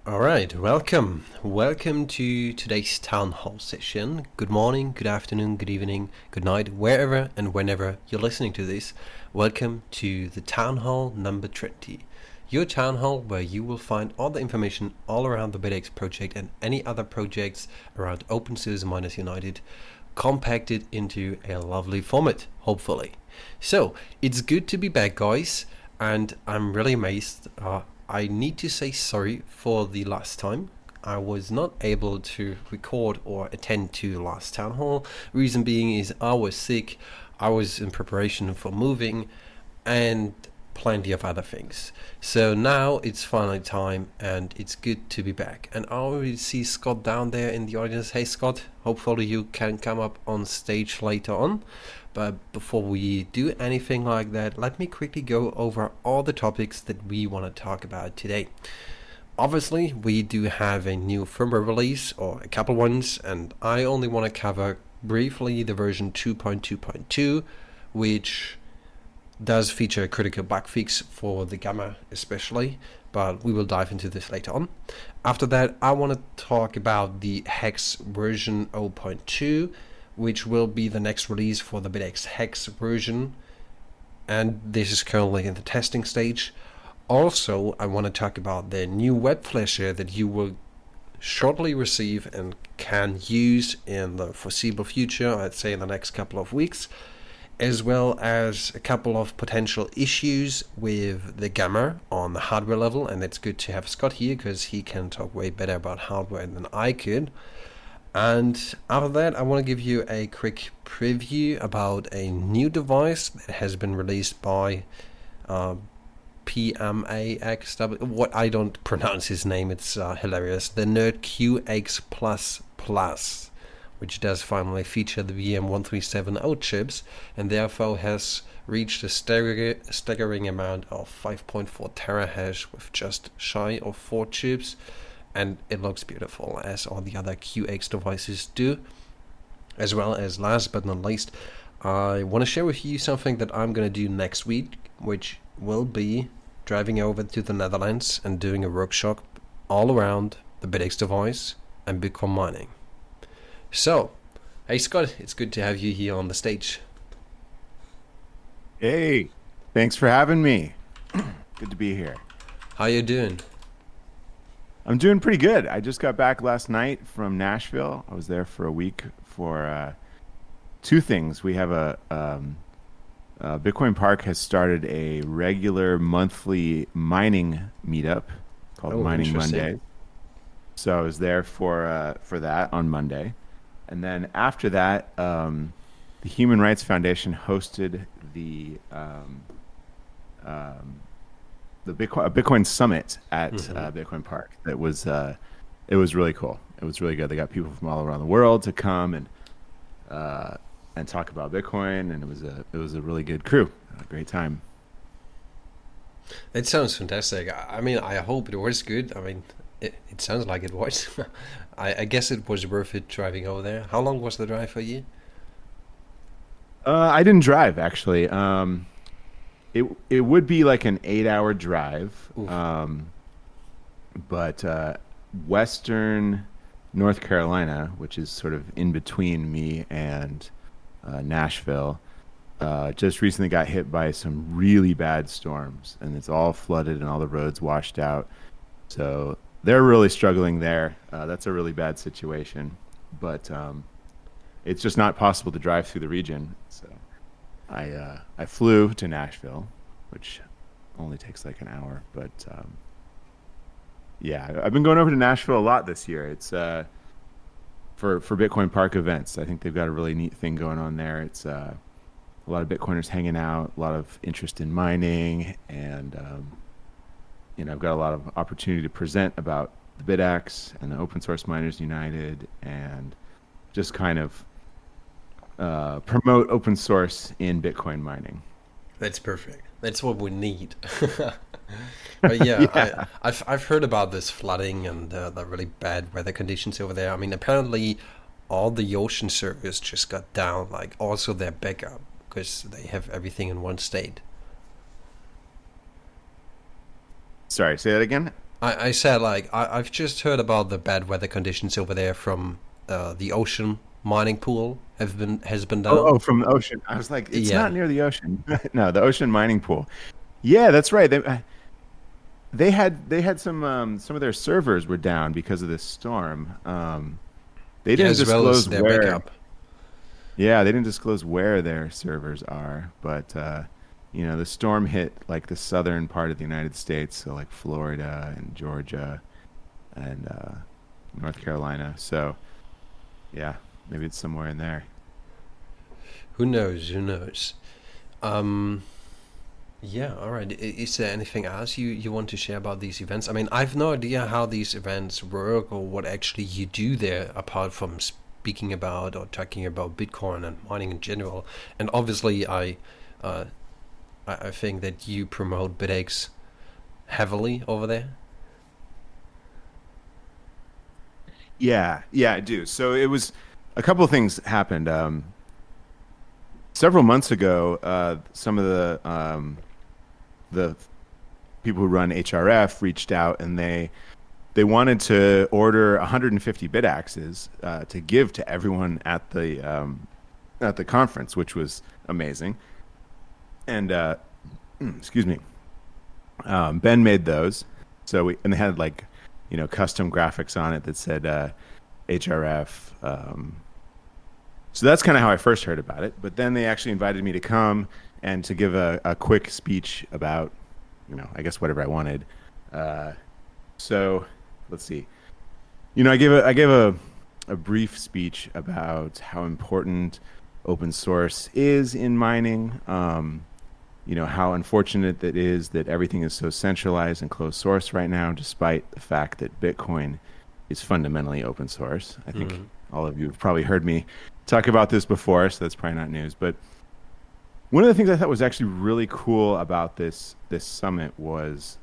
All right, welcome. Welcome to today's town hall session. Good morning, good afternoon, good evening, good night, wherever and whenever you're listening to this. Welcome to the town hall number 20. Your town hall where you will find all the information all around the Bitaxe project and any other projects around Open Source Miners United compacted into a lovely format, hopefully. So, it's good to be back, guys, and I'm really amazed. I need to say sorry for the last time. I was not able to record or attend to the last town hall. Reason being is I was sick, I was in preparation for moving, and plenty of other things. So now it's finally time, and it's good to be back. And I already see Scott down there in the audience. Hey Scott, hopefully you can come up on stage later on. But before we do anything like that, let me quickly go over all the topics that we want to talk about today. Obviously, we do have a new firmware release, or a couple ones, and I only want to cover briefly the version 2.2.2, which does feature a critical bug fix for the gamma especially, but we will dive into this later on. After that, I want to talk about the hex version 0.2, which will be the next release for the Bitaxe hex version, and this is currently in the testing stage. Also, I want to talk about the new web flasher that you will shortly receive and can use in the foreseeable future, I'd say in the next couple of weeks, as well as a couple of potential issues with the gamma on the hardware level. And it's good to have Scott here because he can talk way better about hardware than I could. And after that, I want to give you a quick preview about a new device that has been released by PMAXW. What, I don't pronounce his name, it's hilarious. The NerdQAxe Plus, which does finally feature the VM1370 chips, and therefore has reached a staggering amount of 5.4 terahash with just shy of 4 chips, and it looks beautiful, as all the other QX devices do. As well as, last but not least, I want to share with you something that I'm going to do next week, which will be driving over to the Netherlands and doing a workshop all around the Bitaxe device and Bitcoin mining. So, hey Scott, it's good to have you here on the stage. Hey, thanks for having me. Good to be here. How you doing? I'm doing pretty good. I just got back last night from Nashville. I was there for a week for two things. We have Bitcoin Park has started a regular monthly mining meetup called Mining Monday. So I was there for that on Monday. And then after that, the Human Rights Foundation hosted the Bitcoin Summit at Bitcoin Park. It was really cool. It was really good. They got people from all around the world to come and talk about Bitcoin, and it was a really good crew. A great time. It sounds fantastic. I mean, I hope it was good. I mean, it sounds like it was. I guess it was worth it driving over there. How long was the drive for you? I didn't drive actually. It would be like an 8-hour drive, but Western North Carolina, which is sort of in between me and Nashville, just recently got hit by some really bad storms, and it's all flooded and all the roads washed out. So they're really struggling there. That's a really bad situation, but it's just not possible to drive through the region. So I flew to Nashville, which only takes like an hour. But yeah, I've been going over to Nashville a lot this year. It's for Bitcoin Park events. I think they've got a really neat thing going on there. It's a lot of Bitcoiners hanging out, a lot of interest in mining, and I've got a lot of opportunity to present about the Bitaxe and the Open Source Miners United, and just kind of promote open source in Bitcoin mining. That's perfect. That's what we need. But yeah, Yeah. I've heard about this flooding and the really bad weather conditions over there. I mean, apparently all the ocean service just got down, like also their backup, because they have everything in one state. Sorry, say that again. I said like I've just heard about the bad weather conditions over there from the ocean mining pool has been Oh, down. from the ocean. I was like, it's not Yeah, near the ocean. No, the ocean mining pool. Yeah, that's right. They had some of their servers were down because of this storm. They yeah, didn't as well as disclose their where. backup. Yeah, they didn't disclose where their servers are, but the storm hit like the southern part of the United States, so like Florida and Georgia and North Carolina. So yeah, maybe it's somewhere in there. Who knows? Who knows? Um, yeah, all right. Is there anything else you want to share about these events? I mean, I've no idea how these events work or what actually you do there apart from speaking about or talking about Bitcoin and mining in general. And obviously, uh, I think that you promote Bitaxe heavily over there. Yeah, yeah, I do. So it was a couple of things happened. Several months ago, some of the people who run HRF reached out and they wanted to order 150 bit axes to give to everyone at the conference, which was amazing. And excuse me, Ben made those. And they had like custom graphics on it that said HRF. So that's kind of how I first heard about it. But then they actually invited me to come and to give a quick speech about I guess whatever I wanted. Uh, so let's see. I gave a brief speech about how important open source is in mining. How unfortunate it is that everything is so centralized and closed source right now, despite the fact that Bitcoin is fundamentally open source. I think Hmm. all of you have probably heard me talk about this before, so that's probably not news. But one of the things I thought was actually really cool about this summit was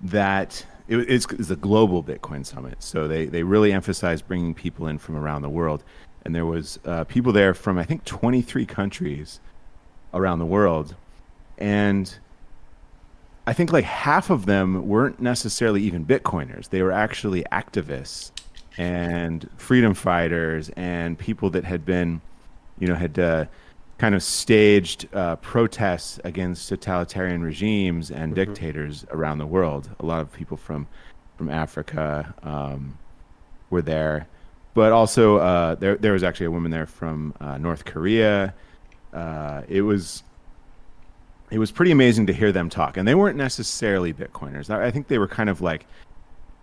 that it's a global Bitcoin summit. So they really emphasized bringing people in from around the world, and there was people there from I think 23 countries around the world, and I think like half of them weren't necessarily even Bitcoiners. They were actually activists and freedom fighters and people that had been, had kind of staged protests against totalitarian regimes and Hmm. dictators around the world. A lot of people from Africa were there, but also there was actually a woman there from North Korea. It was pretty amazing to hear them talk, and they weren't necessarily Bitcoiners. I think they were kind of like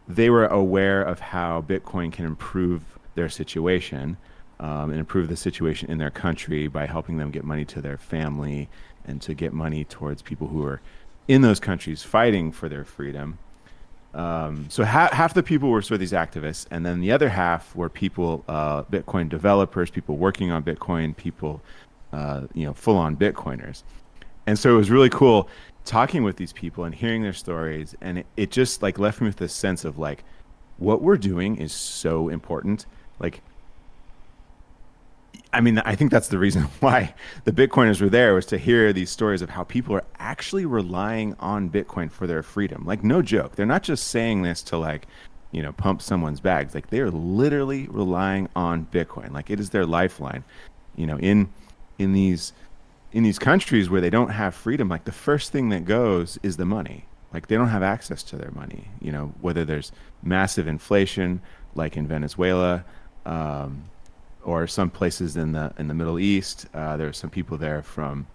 they were aware of how Bitcoin can improve their situation and improve the situation in their country by helping them get money to their family and to get money towards people who are in those countries fighting for their freedom. So half the people were sort of these activists, and then the other half were people, Bitcoin developers, people working on Bitcoin, people, full-on Bitcoiners. And so it was really cool talking with these people and hearing their stories, and it just like left me with this sense of like, what we're doing is so important. Like, I mean, I think that's the reason why the Bitcoiners were there was to hear these stories of how people are actually relying on Bitcoin for their freedom. Like, no joke. They're not just saying this to like, pump someone's bags. Like, they are literally relying on Bitcoin. Like, it is their lifeline. In these countries where they don't have freedom, like the first thing that goes is the money. Like they don't have access to their money. Whether there's massive inflation, like in Venezuela, um, or some places in the Middle East. There are some people there from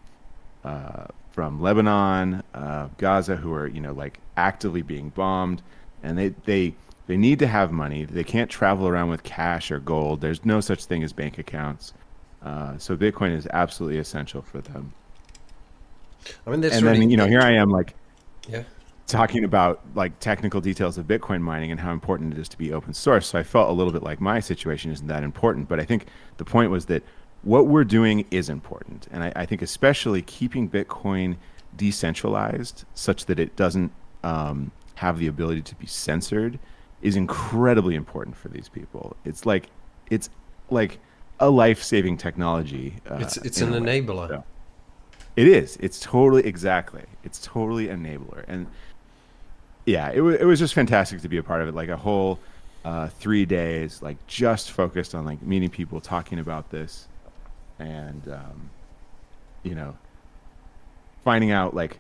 Lebanon, Gaza, who are like actively being bombed, and they need to have money. They can't travel around with cash or gold. There's no such thing as bank accounts. So Bitcoin is absolutely essential for them. I mean, that's And then really here I am like yeah. talking about like technical details of Bitcoin mining and how important it is to be open source. So I felt a little bit like my situation isn't that important, but I think the point was that what we're doing is important, and I think especially keeping Bitcoin decentralized such that it doesn't have the ability to be censored is incredibly important for these people. It's like a life-saving technology It's in an a way. enabler. So it is. It's totally exactly. It's totally enabler. And yeah, it was just fantastic to be a part of it. Like a whole 3 days, like just focused on like meeting people, talking about this, and you know, finding out like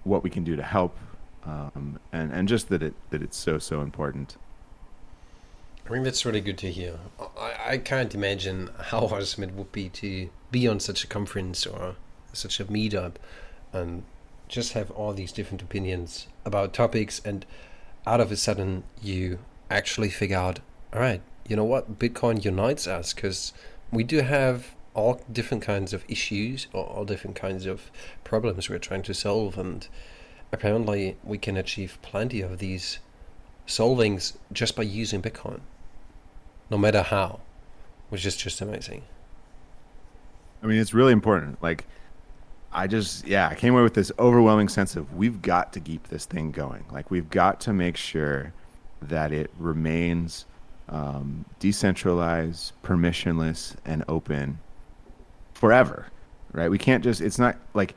what we can do to help, and just that it's so important. I think that's really good to hear. I can't imagine how awesome it would be to be on such a conference or such a meetup and just have all these different opinions about topics, and out of a sudden you actually figure out, all right, you know what, Bitcoin unites us because we do have all different kinds of issues or all different kinds of problems we're trying to solve, and apparently we can achieve plenty of these solvings just by using Bitcoin, no matter how, which is just amazing. I mean, it's really important. Like I came away with this overwhelming sense of we've got to keep this thing going. Like we've got to make sure that it remains decentralized, permissionless, and open forever, right? We can't just, it's not like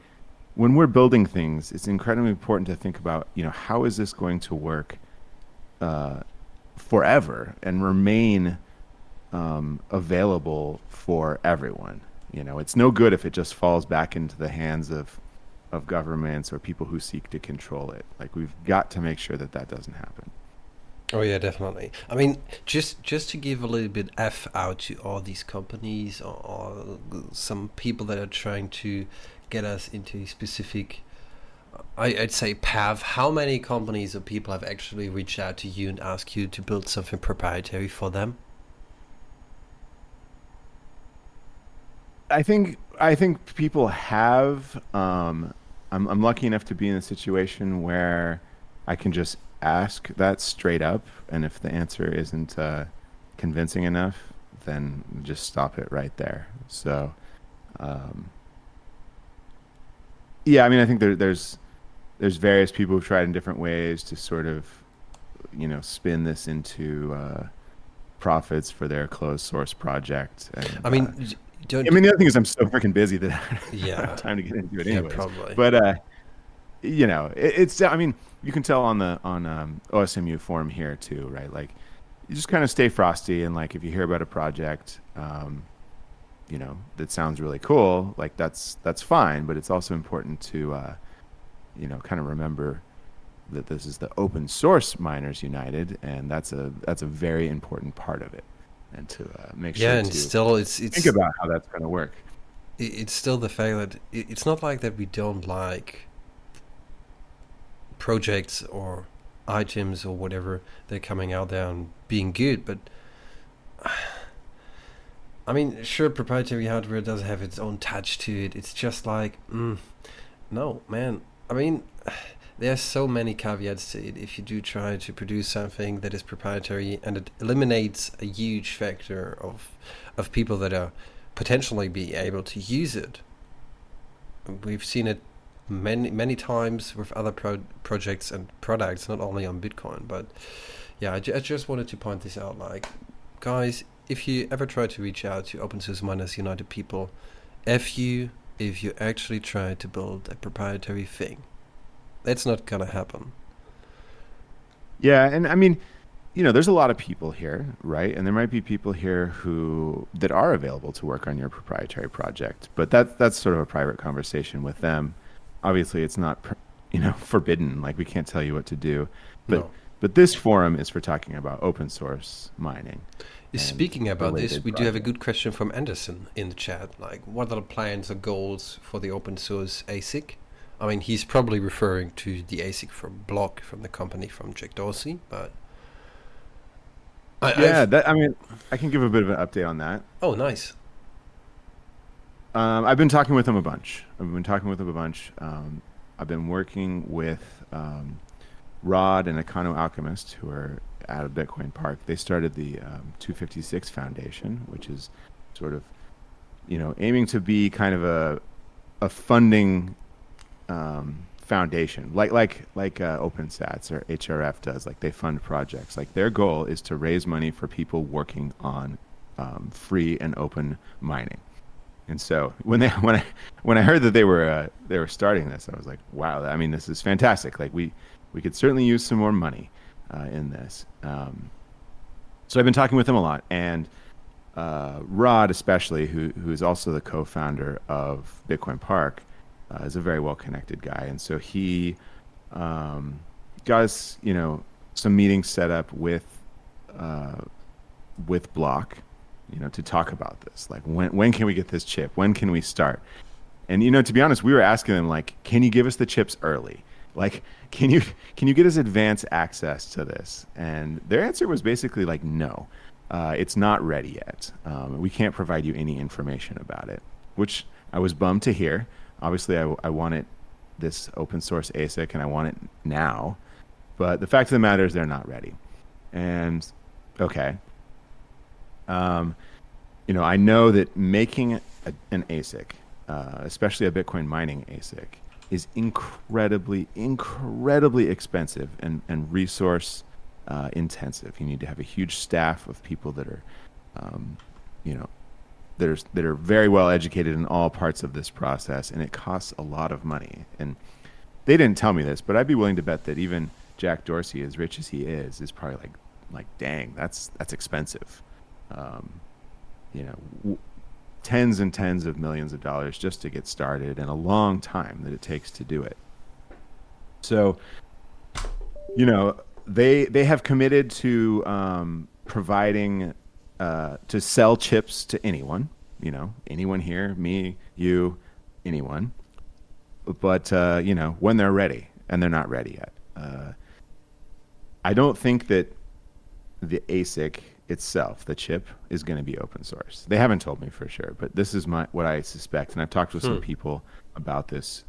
when we're building things, it's incredibly important to think about, how is this going to work uh, forever and remain available for everyone. It's no good if it just falls back into the hands of governments or people who seek to control it. Like we've got to make sure that that doesn't happen. Oh yeah, definitely. I mean, just to give a little bit F out to all these companies or some people that are trying to get us into a specific, I'd say, path. How many companies or people have actually reached out to you and asked you to build something proprietary for them? I think people have. I'm lucky enough to be in a situation where I can just ask that straight up, and if the answer isn't convincing enough, then just stop it right there. So, um, yeah, I mean, I think there's various people who've tried in different ways to sort of, spin this into profits for their closed source project. And I mean, I don't. mean, the other thing is I'm so freaking busy that I don't have Yeah, time to get into it yeah, anyways. probably. But it's I mean, you can tell on the on OSMU forum here too, right? Like you just kind of stay frosty, and like if you hear about a project, that sounds really cool, like that's fine, but it's also important to kind of remember that this is the open source miners united, and that's a very important part of it, and to make Yeah, sure and to still, think about how that's going to work. it's still the fact that it's not like that we don't like projects or items or whatever they're coming out there and being good, but I mean, sure, proprietary hardware does have its own touch to it. It's just like, no, man. I mean, there's so many caveats to it. If you do try to produce something that is proprietary, and it eliminates a huge factor of people that are potentially be able to use it. We've seen it many times with other projects and products, not only on Bitcoin. But yeah, I just wanted to point this out. Like, guys, if you ever try to reach out to Open Source Miners United people, F you if you actually try to build a proprietary thing. That's not gonna happen. Yeah, and I mean, there's a lot of people here, right? And there might be people here who that are available to work on your proprietary project, but that's sort of a private conversation with them. Obviously, it's not, forbidden. Like we can't tell you what to do, but No. but this forum is for talking about open source mining and Speaking about this, related we do have a projects. good question from Anderson in the chat. Like, what are the plans or goals for the open source ASIC? I mean, he's probably referring to the ASIC from Block, from the company from Jack Dorsey, but Yeah, I've. that I mean, I can give a bit of an update on that. Oh, nice. I've been talking with him a bunch. I've been working with Rod and Econo Alchemist, who are out of Bitcoin Park. They started the 256 Foundation, which is sort of, aiming to be kind of a funding foundation, like OpenSats or HRF does. Like they fund projects. Like their goal is to raise money for people working on free and open mining. And so when I heard that they were starting this, I was like, wow, I mean, this is fantastic. Like we could certainly use some more money in this. So I've been talking with him a lot, and Rod, especially, who is also the co-founder of Bitcoin Park, is a very well-connected guy, and so he got us, some meetings set up with Block, to talk about this. Like, when can we get this chip? When can we start? And to be honest, we were asking them, like, can you give us the chips early? Like, can you get us advance access to this? And their answer was basically like, no, it's not ready yet. We can't provide you any information about it, which I was bummed to hear. Obviously, I wanted this open source ASIC and I want it now. But the fact of the matter is they're not ready. And okay. I know that making an ASIC, especially a Bitcoin mining ASIC, is incredibly, incredibly expensive and resource intensive. You need to have a huge staff of people that are, that are very well educated in all parts of this process, and it costs a lot of money. And they didn't tell me this, but I'd be willing to bet that even Jack Dorsey, as rich as he is probably like, dang, that's expensive. Tens and tens of millions of dollars just to get started, and a long time that it takes to do it. So, they have committed to providing to sell chips to anyone, anyone here, me, you, anyone. But when they're ready, and they're not ready yet. I don't think that the ASIC itself, the chip, is going to be open source. They haven't told me for sure, but this is what I suspect, and I've talked with some people about this,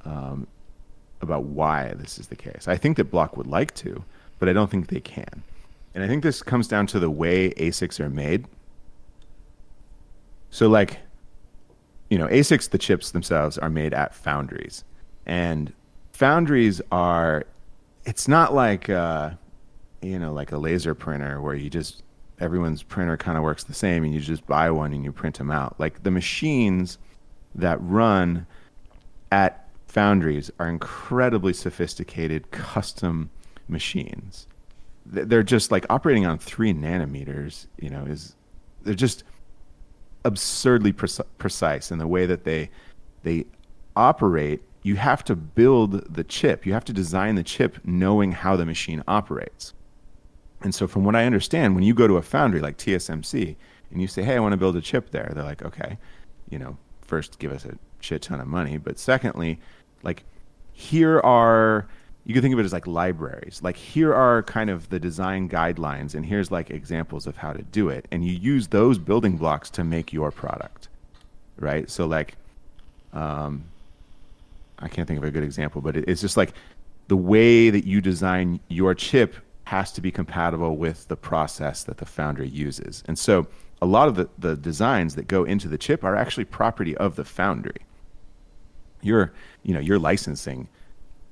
about why this is the case. I think that Block would like to, but I don't think they can. And I think this comes down to the way ASICs are made. So ASICs, the chips themselves, are made at foundries. And foundries it's not like, like a laser printer where everyone's printer kind of works the same and you just buy one and you print them out. Like, the machines that run at foundries are incredibly sophisticated custom machines. They're just like operating on 3 nanometers, they're just absurdly precise in the way that they operate. You have to build the chip. You have to design the chip knowing how the machine operates. And so from what I understand, when you go to a foundry like TSMC and you say, hey, I want to build a chip there, they're like, okay, first give us a shit ton of money. But secondly, like, you can think of it as like libraries. Like, here are kind of the design guidelines, and here's like examples of how to do it. And you use those building blocks to make your product, right? So like, I can't think of a good example, but it's just like the way that you design your chip has to be compatible with the process that the foundry uses. And so a lot of the designs that go into the chip are actually property of the foundry. You're licensing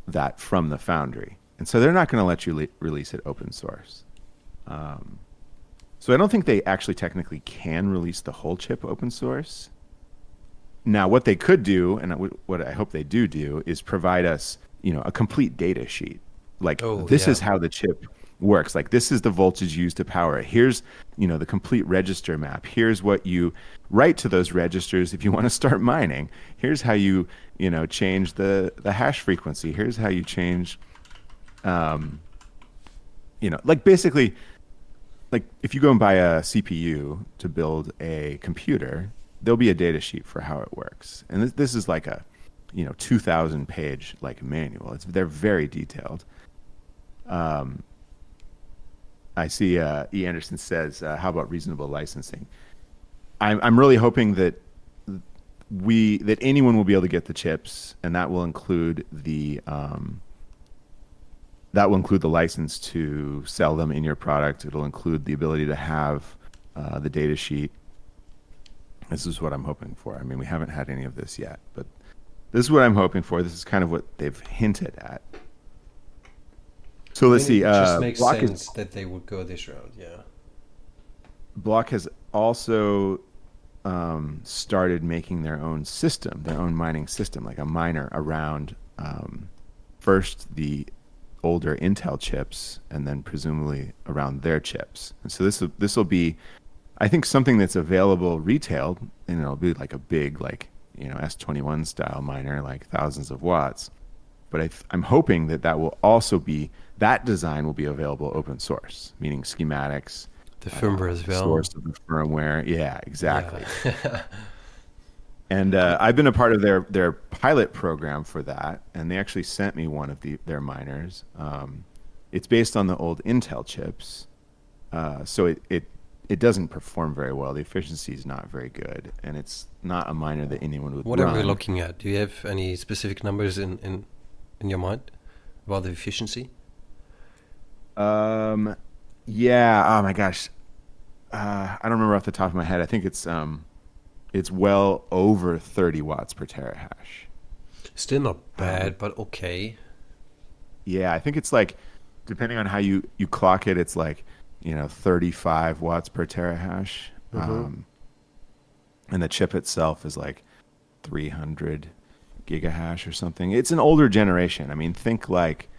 that from the foundry. And so they're not going to let you release it open source. So I don't think they actually technically can release the whole chip open source. Now, what they could do, and what I hope they do, is provide us, a complete data sheet. Like, this is how the chip works. Like, this is the voltage used to power it. Here's, the complete register map. Here's what you write to those registers if you want to start mining. Here's how you, change the hash frequency. Here's how you change, like, basically, like, if you go and buy a CPU to build a computer, there'll be a data sheet for how it works. And this is like a, 2,000 page like manual. They're very detailed. I see E. Anderson says, how about reasonable licensing? I'm really hoping that anyone will be able to get the chips, and that will include the license to sell them in your product. It'll include the ability to have the data sheet. This is what I'm hoping for. I mean, we haven't had any of this yet, but this is what I'm hoping for. This is kind of what they've hinted at. So let's see. It just makes Block sense that they would go this route, yeah. Block has also started making their own system, their own mining system, like a miner around first the older Intel chips, and then presumably around their chips. And so this will be, I think, something that's available retail, and it'll be like a big, like, S21 style miner, like thousands of watts. But I'm hoping that will also be, that design will be available open source, meaning schematics, the firmware as well, source of the firmware. Yeah, exactly. Yeah. And I've been a part of their pilot program for that, and they actually sent me one of their miners. It's based on the old Intel chips, so it doesn't perform very well. The efficiency is not very good, and it's not a miner that anyone would What run. are we looking at? Do you have any specific numbers in your mind about the efficiency? Yeah. Oh my gosh. I don't remember off the top of my head. I think it's well over 30 watts per terahash. Still not bad, but okay. Yeah, I think it's like, depending on how you clock it, it's like, 35 watts per terahash. Mm-hmm. And the chip itself is like 300 gigahash or something. It's an older generation. I mean, think like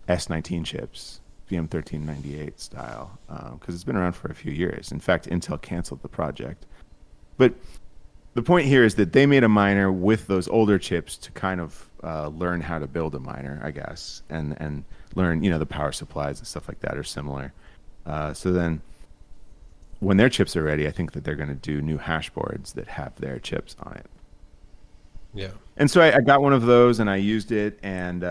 S19 chips, VM1398 style, because it's been around for a few years. In fact, Intel canceled the project. But the point here is that they made a miner with those older chips to kind of learn how to build a miner, I guess, and learn, the power supplies and stuff like that are similar. So then when their chips are ready, I think that they're going to do new hash boards that have their chips on it. Yeah. And so I got one of those and I used it, and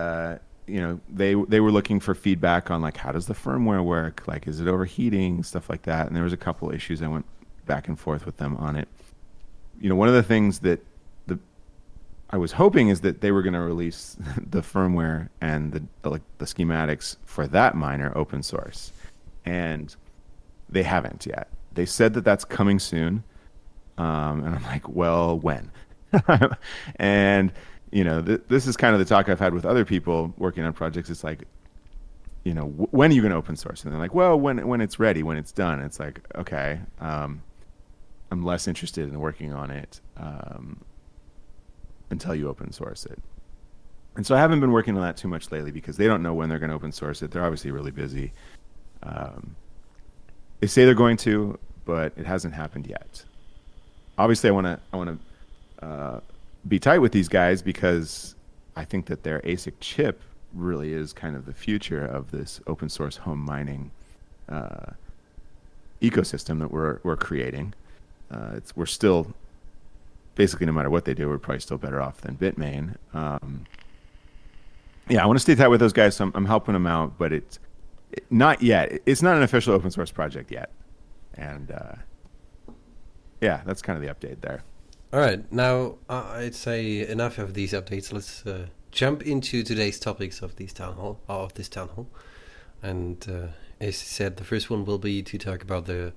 they were looking for feedback on, like, how does the firmware work? Like, is it overheating? Stuff like that. And there was a couple issues. I went back and forth with them on it. One of the things that I was hoping is that they were going to release the firmware and the schematics for that miner open source, and they haven't yet. They said that that's coming soon, and I'm like, well, when? And this is kind of the talk I've had with other people working on projects. It's like, when are you going to open source? And they're like, well, when it's ready, when it's done. It's like, okay, I'm less interested in working on it until you open source it. And so I haven't been working on that too much lately because they don't know when they're going to open source it. They're obviously really busy. They say they're going to, but it hasn't happened yet. Obviously, I want to be tight with these guys because I think that their ASIC chip really is kind of the future of this open source home mining ecosystem that we're creating. We're still, basically, no matter what they do, we're probably still better off than Bitmain. Yeah, I want to stay tight with those guys, so I'm helping them out, but it's not yet. It's not an official open source project yet. And yeah, that's kind of the update there. All right, now I'd say enough of these updates. Let's jump into today's topics of this town hall. And as I said, the first one will be to talk about the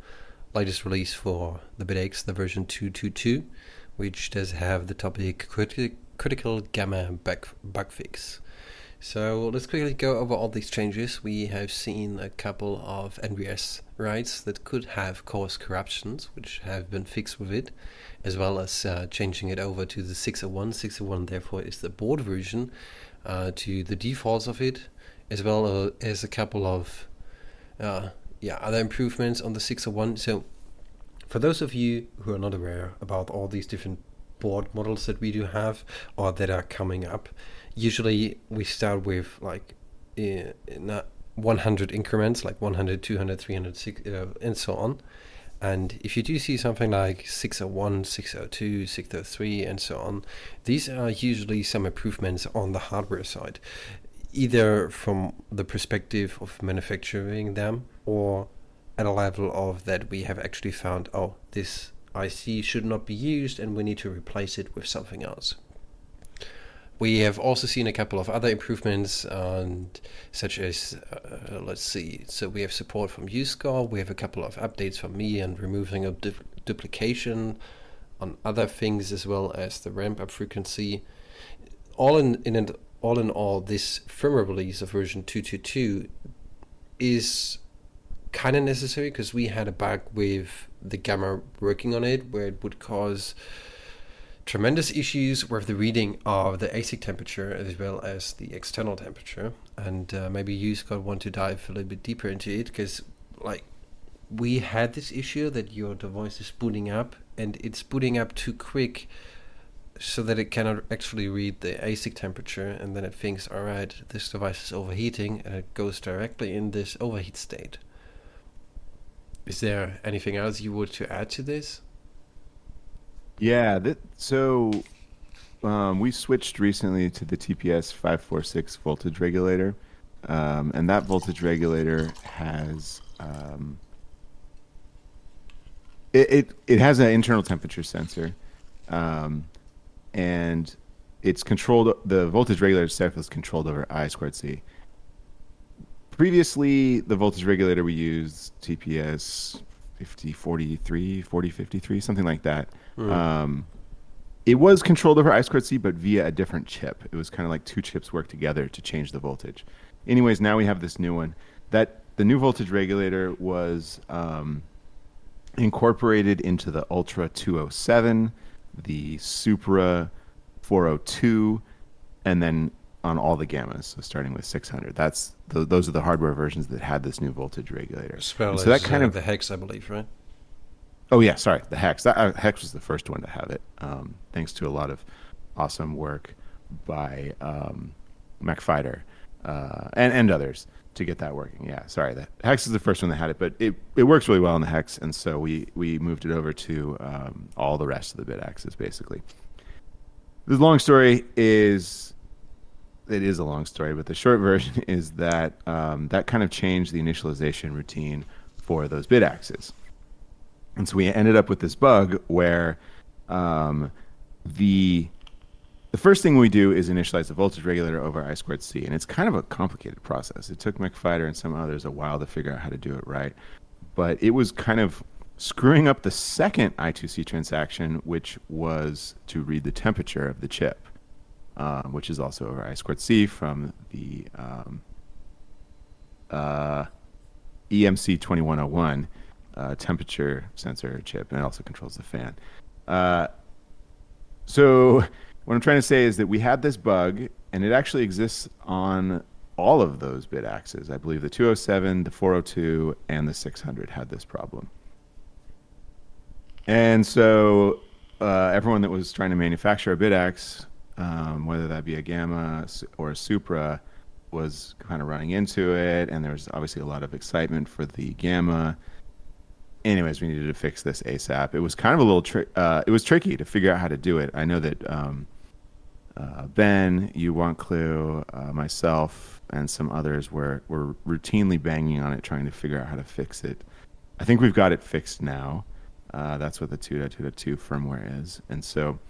latest release for the Bitaxe, the version 2.2.2, which does have the topic critical gamma bug fix. So let's quickly go over all these changes. We have seen a couple of NVS writes that could have caused corruptions, which have been fixed with it, as well as changing it over to the 601. 601 therefore is the board version, to the defaults of it, as well as a couple of other improvements on the 601. So for those of you who are not aware about all these different board models that we do have or that are coming up, usually we start with like 100 increments, like 100, 200, 300, and so on. And if you do see something like 601, 602, 603, and so on, these are usually some improvements on the hardware side, either from the perspective of manufacturing them or at a level of that we have actually found, oh, this IC should not be used and we need to replace it with something else. We have also seen a couple of other improvements, such as, let's see, so we have support from UScore, we have a couple of updates from me and removing of duplication on other things, as well as the ramp up frequency. All in all, this firmware release of version 2.2.2 is kind of necessary because we had a bug with the gamma working on it, where it would cause tremendous issues with the reading of the ASIC temperature as well as the external temperature. And maybe you, Scott, want to dive a little bit deeper into it, because like we had this issue that your device is booting up and it's booting up too quick so that it cannot actually read the ASIC temperature, and then it thinks, all right, this device is overheating, and it goes directly in this overheat state. Is there anything else you would to add to this? Yeah, we switched recently to the TPS 546 voltage regulator, and that voltage regulator has it has an internal temperature sensor, and it's controlled. The voltage regulator itself is controlled over I squared C. Previously, the voltage regulator we used, TPS 5043, 4053, something like that. It was controlled over I squared C, but via a different chip. It was kind of like two chips work together to change the voltage. Anyways, now we have this new one. The new voltage regulator was incorporated into the Ultra 207, the Supra 402, and then on all the gammas, so starting with 600. Those are the hardware versions that had this new voltage regulator. As well so as that kind of the hex, I believe, right? Oh yeah, sorry, the hex. Hex was the first one to have it, thanks to a lot of awesome work by MacFighter and others to get that working. Yeah, sorry, the hex is the first one that had it, but it works really well on the hex, and so we moved it over to all the rest of the Bitaxes basically. The long story is. It is a long story, but the short version is that that kind of changed the initialization routine for those Bitaxes. And so we ended up with this bug where the first thing we do is initialize the voltage regulator over I squared C. And it's kind of a complicated process. It took MacFighter and some others a while to figure out how to do it right. But it was kind of screwing up the second I2C transaction, which was to read the temperature of the chip. Which is also over I squared C from the EMC 2101 temperature sensor chip, and it also controls the fan. So what I'm trying to say is that we had this bug, and it actually exists on all of those Bitaxes. I believe the 207, the 402, and the 600 had this problem. And so everyone that was trying to manufacture a Bitaxe, whether that be a Gamma or a Supra, was kind of running into it, and there was obviously a lot of excitement for the Gamma. Anyways, we needed to fix this ASAP. It was kind of a little it was tricky to figure out how to do it. I know that Ben, you want Clue, myself, and some others were routinely banging on it, trying to figure out how to fix it. I think we've got it fixed now. That's what the 2.2.2 firmware is, and so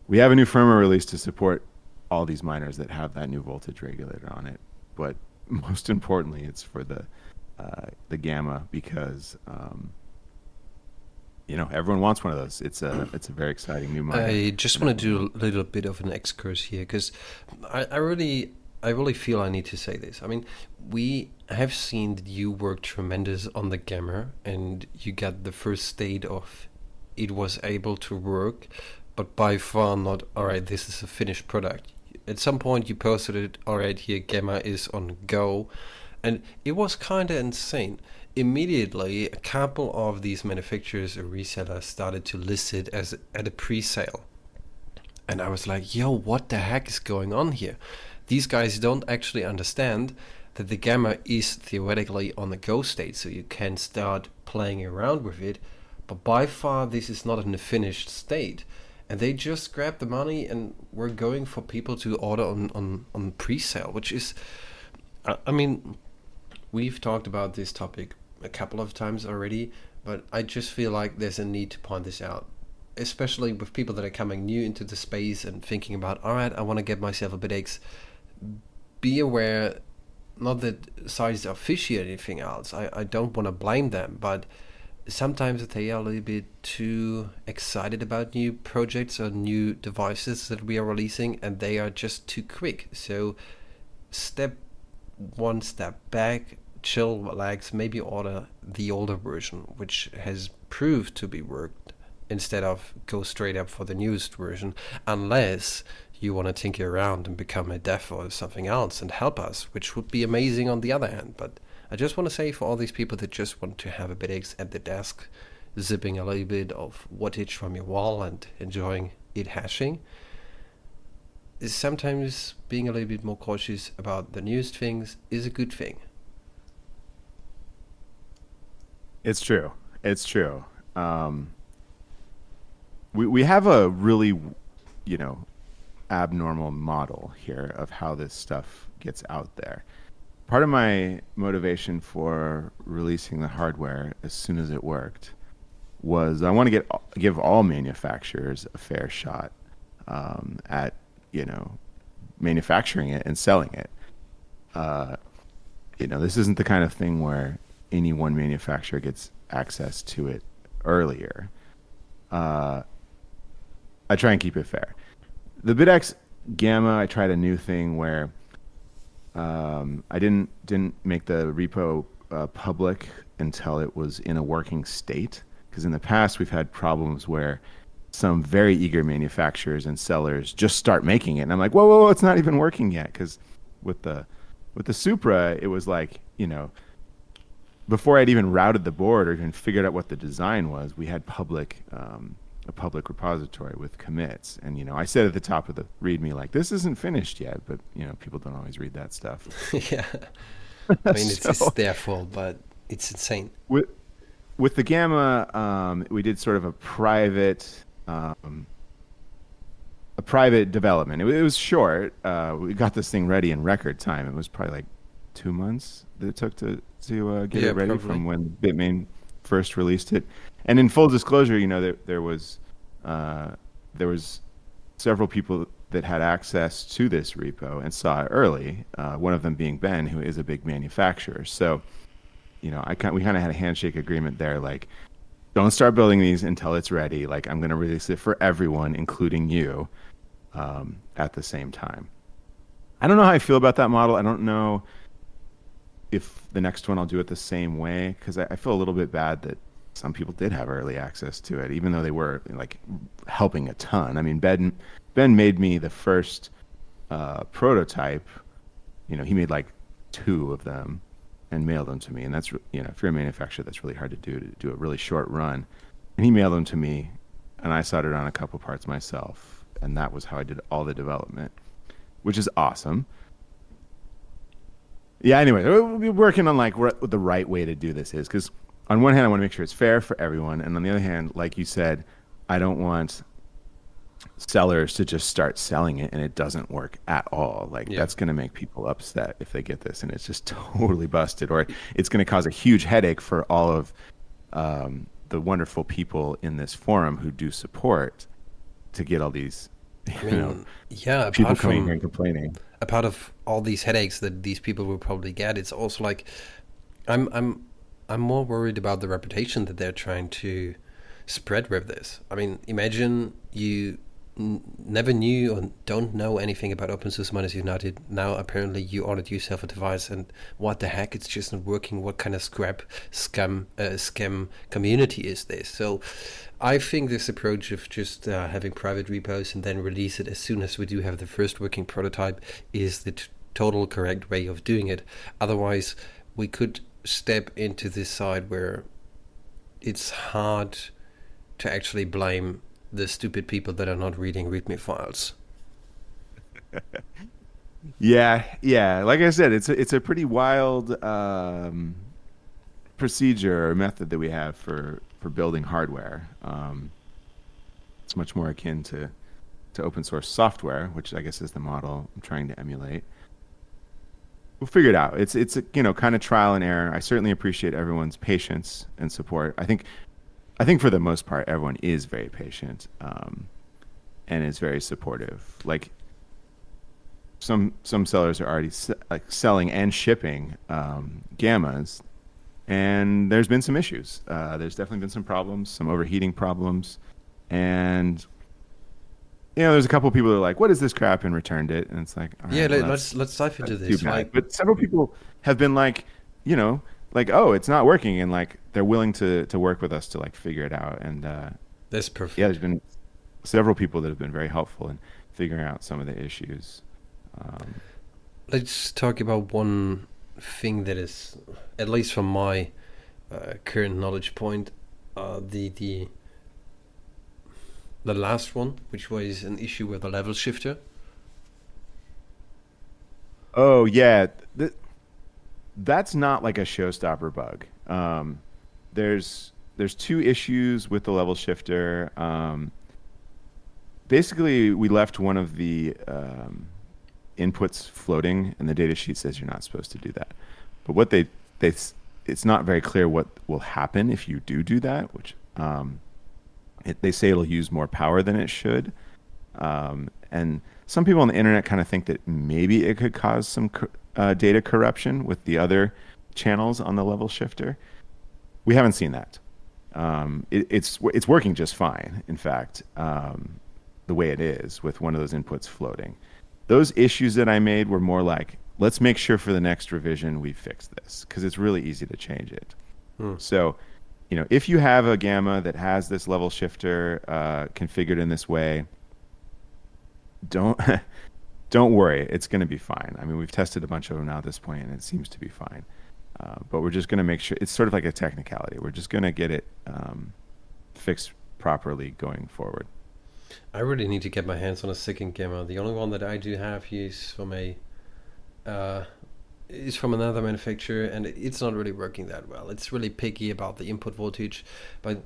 we have a new firmware release to support all these miners that have that new voltage regulator on it. But most importantly, it's for the Gamma, because everyone wants one of those. It's a very exciting new miner. I just want to do a little bit of an excursus here, because I really feel I need to say this. I mean, we have seen that you worked tremendous on the Gamma, and you got the first state of it was able to work, but by far not, all right, this is a finished product. At some point you posted it, all right, here Gamma is on go, and it was kind of insane. Immediately, a couple of these manufacturers or resellers started to list it as at a pre-sale. And I was like, yo, what the heck is going on here? These guys don't actually understand that the Gamma is theoretically on the go state, so you can start playing around with it, but by far this is not in the finished state. And they just grabbed the money and were going for people to order on pre-sale, which is, I mean, we've talked about this topic a couple of times already, but I just feel like there's a need to point this out, especially with people that are coming new into the space and thinking about, all right, I want to get myself a Bitaxe. Be aware, not that sites are fishy or anything else. I don't want to blame them, but sometimes they are a little bit too excited about new projects or new devices that we are releasing, and they are just too quick. So one step back, chill, relax, maybe order the older version, which has proved to be worked, instead of go straight up for the newest version, unless you want to tinker around and become a dev or something else and help us, which would be amazing on the other hand. But I just want to say, for all these people that just want to have a Bitaxe at the desk, zipping a little bit of wattage from your wall and enjoying it hashing, is sometimes being a little bit more cautious about the newest things is a good thing. It's true. It's true. We have a really, abnormal model here of how this stuff gets out there. Part of my motivation for releasing the hardware as soon as it worked was I want to give all manufacturers a fair shot at manufacturing it and selling it. This isn't the kind of thing where any one manufacturer gets access to it earlier. I try and keep it fair. The Bitaxe Gamma, I tried a new thing where I didn't make the repo public until it was in a working state. Because in the past, we've had problems where some very eager manufacturers and sellers just start making it. And I'm like, whoa, it's not even working yet. Because with the Supra, it was like, before I'd even routed the board or even figured out what the design was, we had a public repository with commits. And, I said at the top of the README, like, this isn't finished yet. But, people don't always read that stuff. Yeah. I mean, it's their fault, but it's insane. With the Gamma, we did sort of a private development. It was short. We got this thing ready in record time. It was probably like 2 months that it took to get it ready, probably, from when Bitmain first released it. And in full disclosure, there was several people that had access to this repo and saw it early. One of them being Ben, who is a big manufacturer. So, we kind of had a handshake agreement there, like, don't start building these until it's ready. Like, I'm going to release it for everyone, including you, at the same time. I don't know how I feel about that model. I don't know if the next one I'll do it the same way, because I feel a little bit bad that some people did have early access to it, even though they were like helping a ton. I mean, Ben made me the first prototype. He made like 2 of them and mailed them to me. And that's, if you're a manufacturer, that's really hard to do a really short run. And he mailed them to me, and I soldered on a couple parts myself. And that was how I did all the development, which is awesome. Yeah, anyway, we'll be working on like what the right way to do this is. Because on one hand, I want to make sure it's fair for everyone. And on the other hand, like you said, I don't want sellers to just start selling it and it doesn't work at all. Like, that's going to make people upset if they get this and it's just totally busted, or it's going to cause a huge headache for all of the wonderful people in this forum who do support to get all these people coming here and complaining. A part of all these headaches that these people will probably get, it's also like I'm more worried about the reputation that they're trying to spread with this. I mean, imagine you never knew or don't know anything about Open Source Miners United. Now apparently you ordered yourself a device and what the heck, it's just not working. What kind of scam community is this? So I think this approach of just having private repos and then release it as soon as we do have the first working prototype is the total correct way of doing it. Otherwise we could step into this side where it's hard to actually blame the stupid people that are not reading README files. Yeah. Like I said, it's a pretty wild procedure or method that we have for building hardware. It's much more akin to open source software, which I guess is the model I'm trying to emulate. We'll figure it out. It's a, kind of trial and error. I certainly appreciate everyone's patience and support. I think for the most part, everyone is very patient and is very supportive. Like some sellers are already selling and shipping gammas, and there's been some issues. There's definitely been some problems, some overheating problems, and there's a couple of people that are like, "What is this crap?" and returned it, and it's like, all right, let's dive into this. But several people have been like, like, oh, it's not working, and like they're willing to work with us to like figure it out. And That's yeah, perfect. there's been several people that have been very helpful in figuring out some of the issues. Um, Let's talk about one thing that is, at least from my current knowledge point, the last one, which was an issue with the level shifter. oh yeah, that's not like a showstopper bug. There's two issues with the level shifter. Basically, we left one of the inputs floating, and the data sheet says you're not supposed to do that. But what they it's not very clear what will happen if you do that, which they say it'll use more power than it should. And some people on the internet kind of think that maybe it could cause some data corruption with the other channels on the level shifter. We haven't seen that. It's working just fine. In fact, the way it is with one of those inputs floating. Those issues that I made were more like, let's make sure for the next revision we fix this because it's really easy to change it. Hmm. So, if you have a gamma that has this level shifter configured in this way, don't don't worry, it's going to be fine. I mean, we've tested a bunch of them now at this point, and it seems to be fine. But we're just going to make sure it's sort of like a technicality. We're just going to get it fixed properly going forward. I really need to get my hands on a second camera. The only one that I do have here uh, is from another manufacturer, and it's not really working that well. It's really picky about the input voltage, but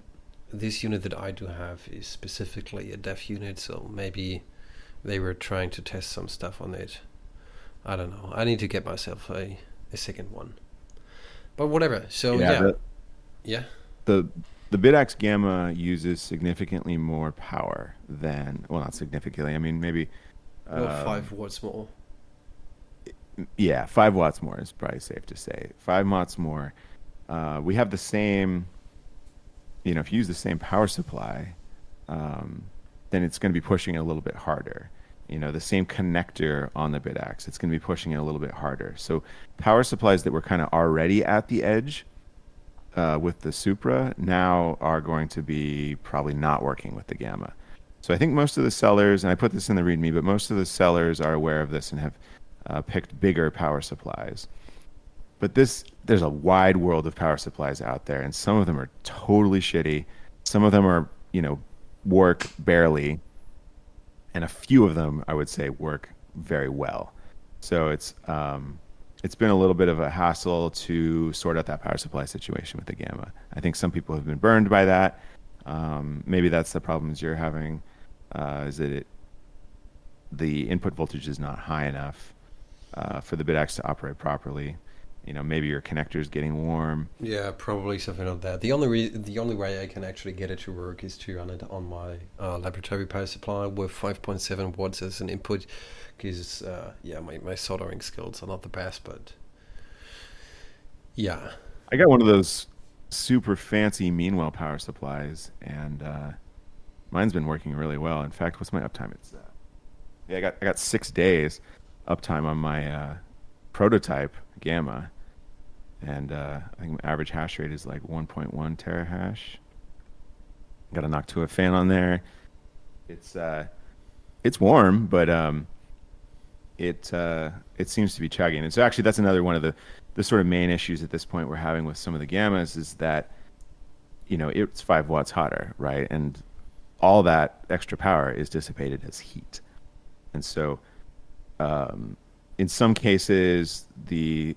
this unit that I do have is specifically a dev unit, so maybe they were trying to test some stuff on it. I don't know. I need to get myself a second one. But whatever. So Yeah, yeah, yeah. the the Bitaxe Gamma uses significantly more power than, well, not significantly. I mean, maybe, Well, um, 5 watts more. yeah, 5 watts more is probably safe to say. 5 watts more. We have the same, if you use the same power supply, um, then it's going to be pushing it a little bit harder. The same connector on the Bitaxe, it's going to be pushing it a little bit harder. So power supplies that were kind of already at the edge with the Supra now are going to be probably not working with the Gamma. So I think most of the sellers, and I put this in the README, but most of the sellers are aware of this and have picked bigger power supplies. But there's a wide world of power supplies out there, and some of them are totally shitty. Some of them are, work barely, and a few of them I would say work very well. So it's been a little bit of a hassle to sort out that power supply situation with the Gamma. I think some people have been burned by that. Maybe that's the problems you're having. Is that the input voltage is not high enough for the Bitaxe to operate properly. Maybe your connector is getting warm. Yeah, probably something like that. The only way I can actually get it to work is to run it on my laboratory power supply with 5.7 watts as an input, because yeah, my soldering skills are not the best, but yeah. I got one of those super fancy Meanwell power supplies, and mine's been working really well. In fact, what's my uptime? It's yeah, I got 6 days uptime on my prototype Gamma, and I think my average hash rate is like 1.1 terahash. Got a Knock to a fan on there. It's it's warm, but it seems to be chugging. And so actually, that's another one of the sort of main issues at this point we're having with some of the Gammas is that it's 5 watts hotter, right? And all that extra power is dissipated as heat, and so in some cases the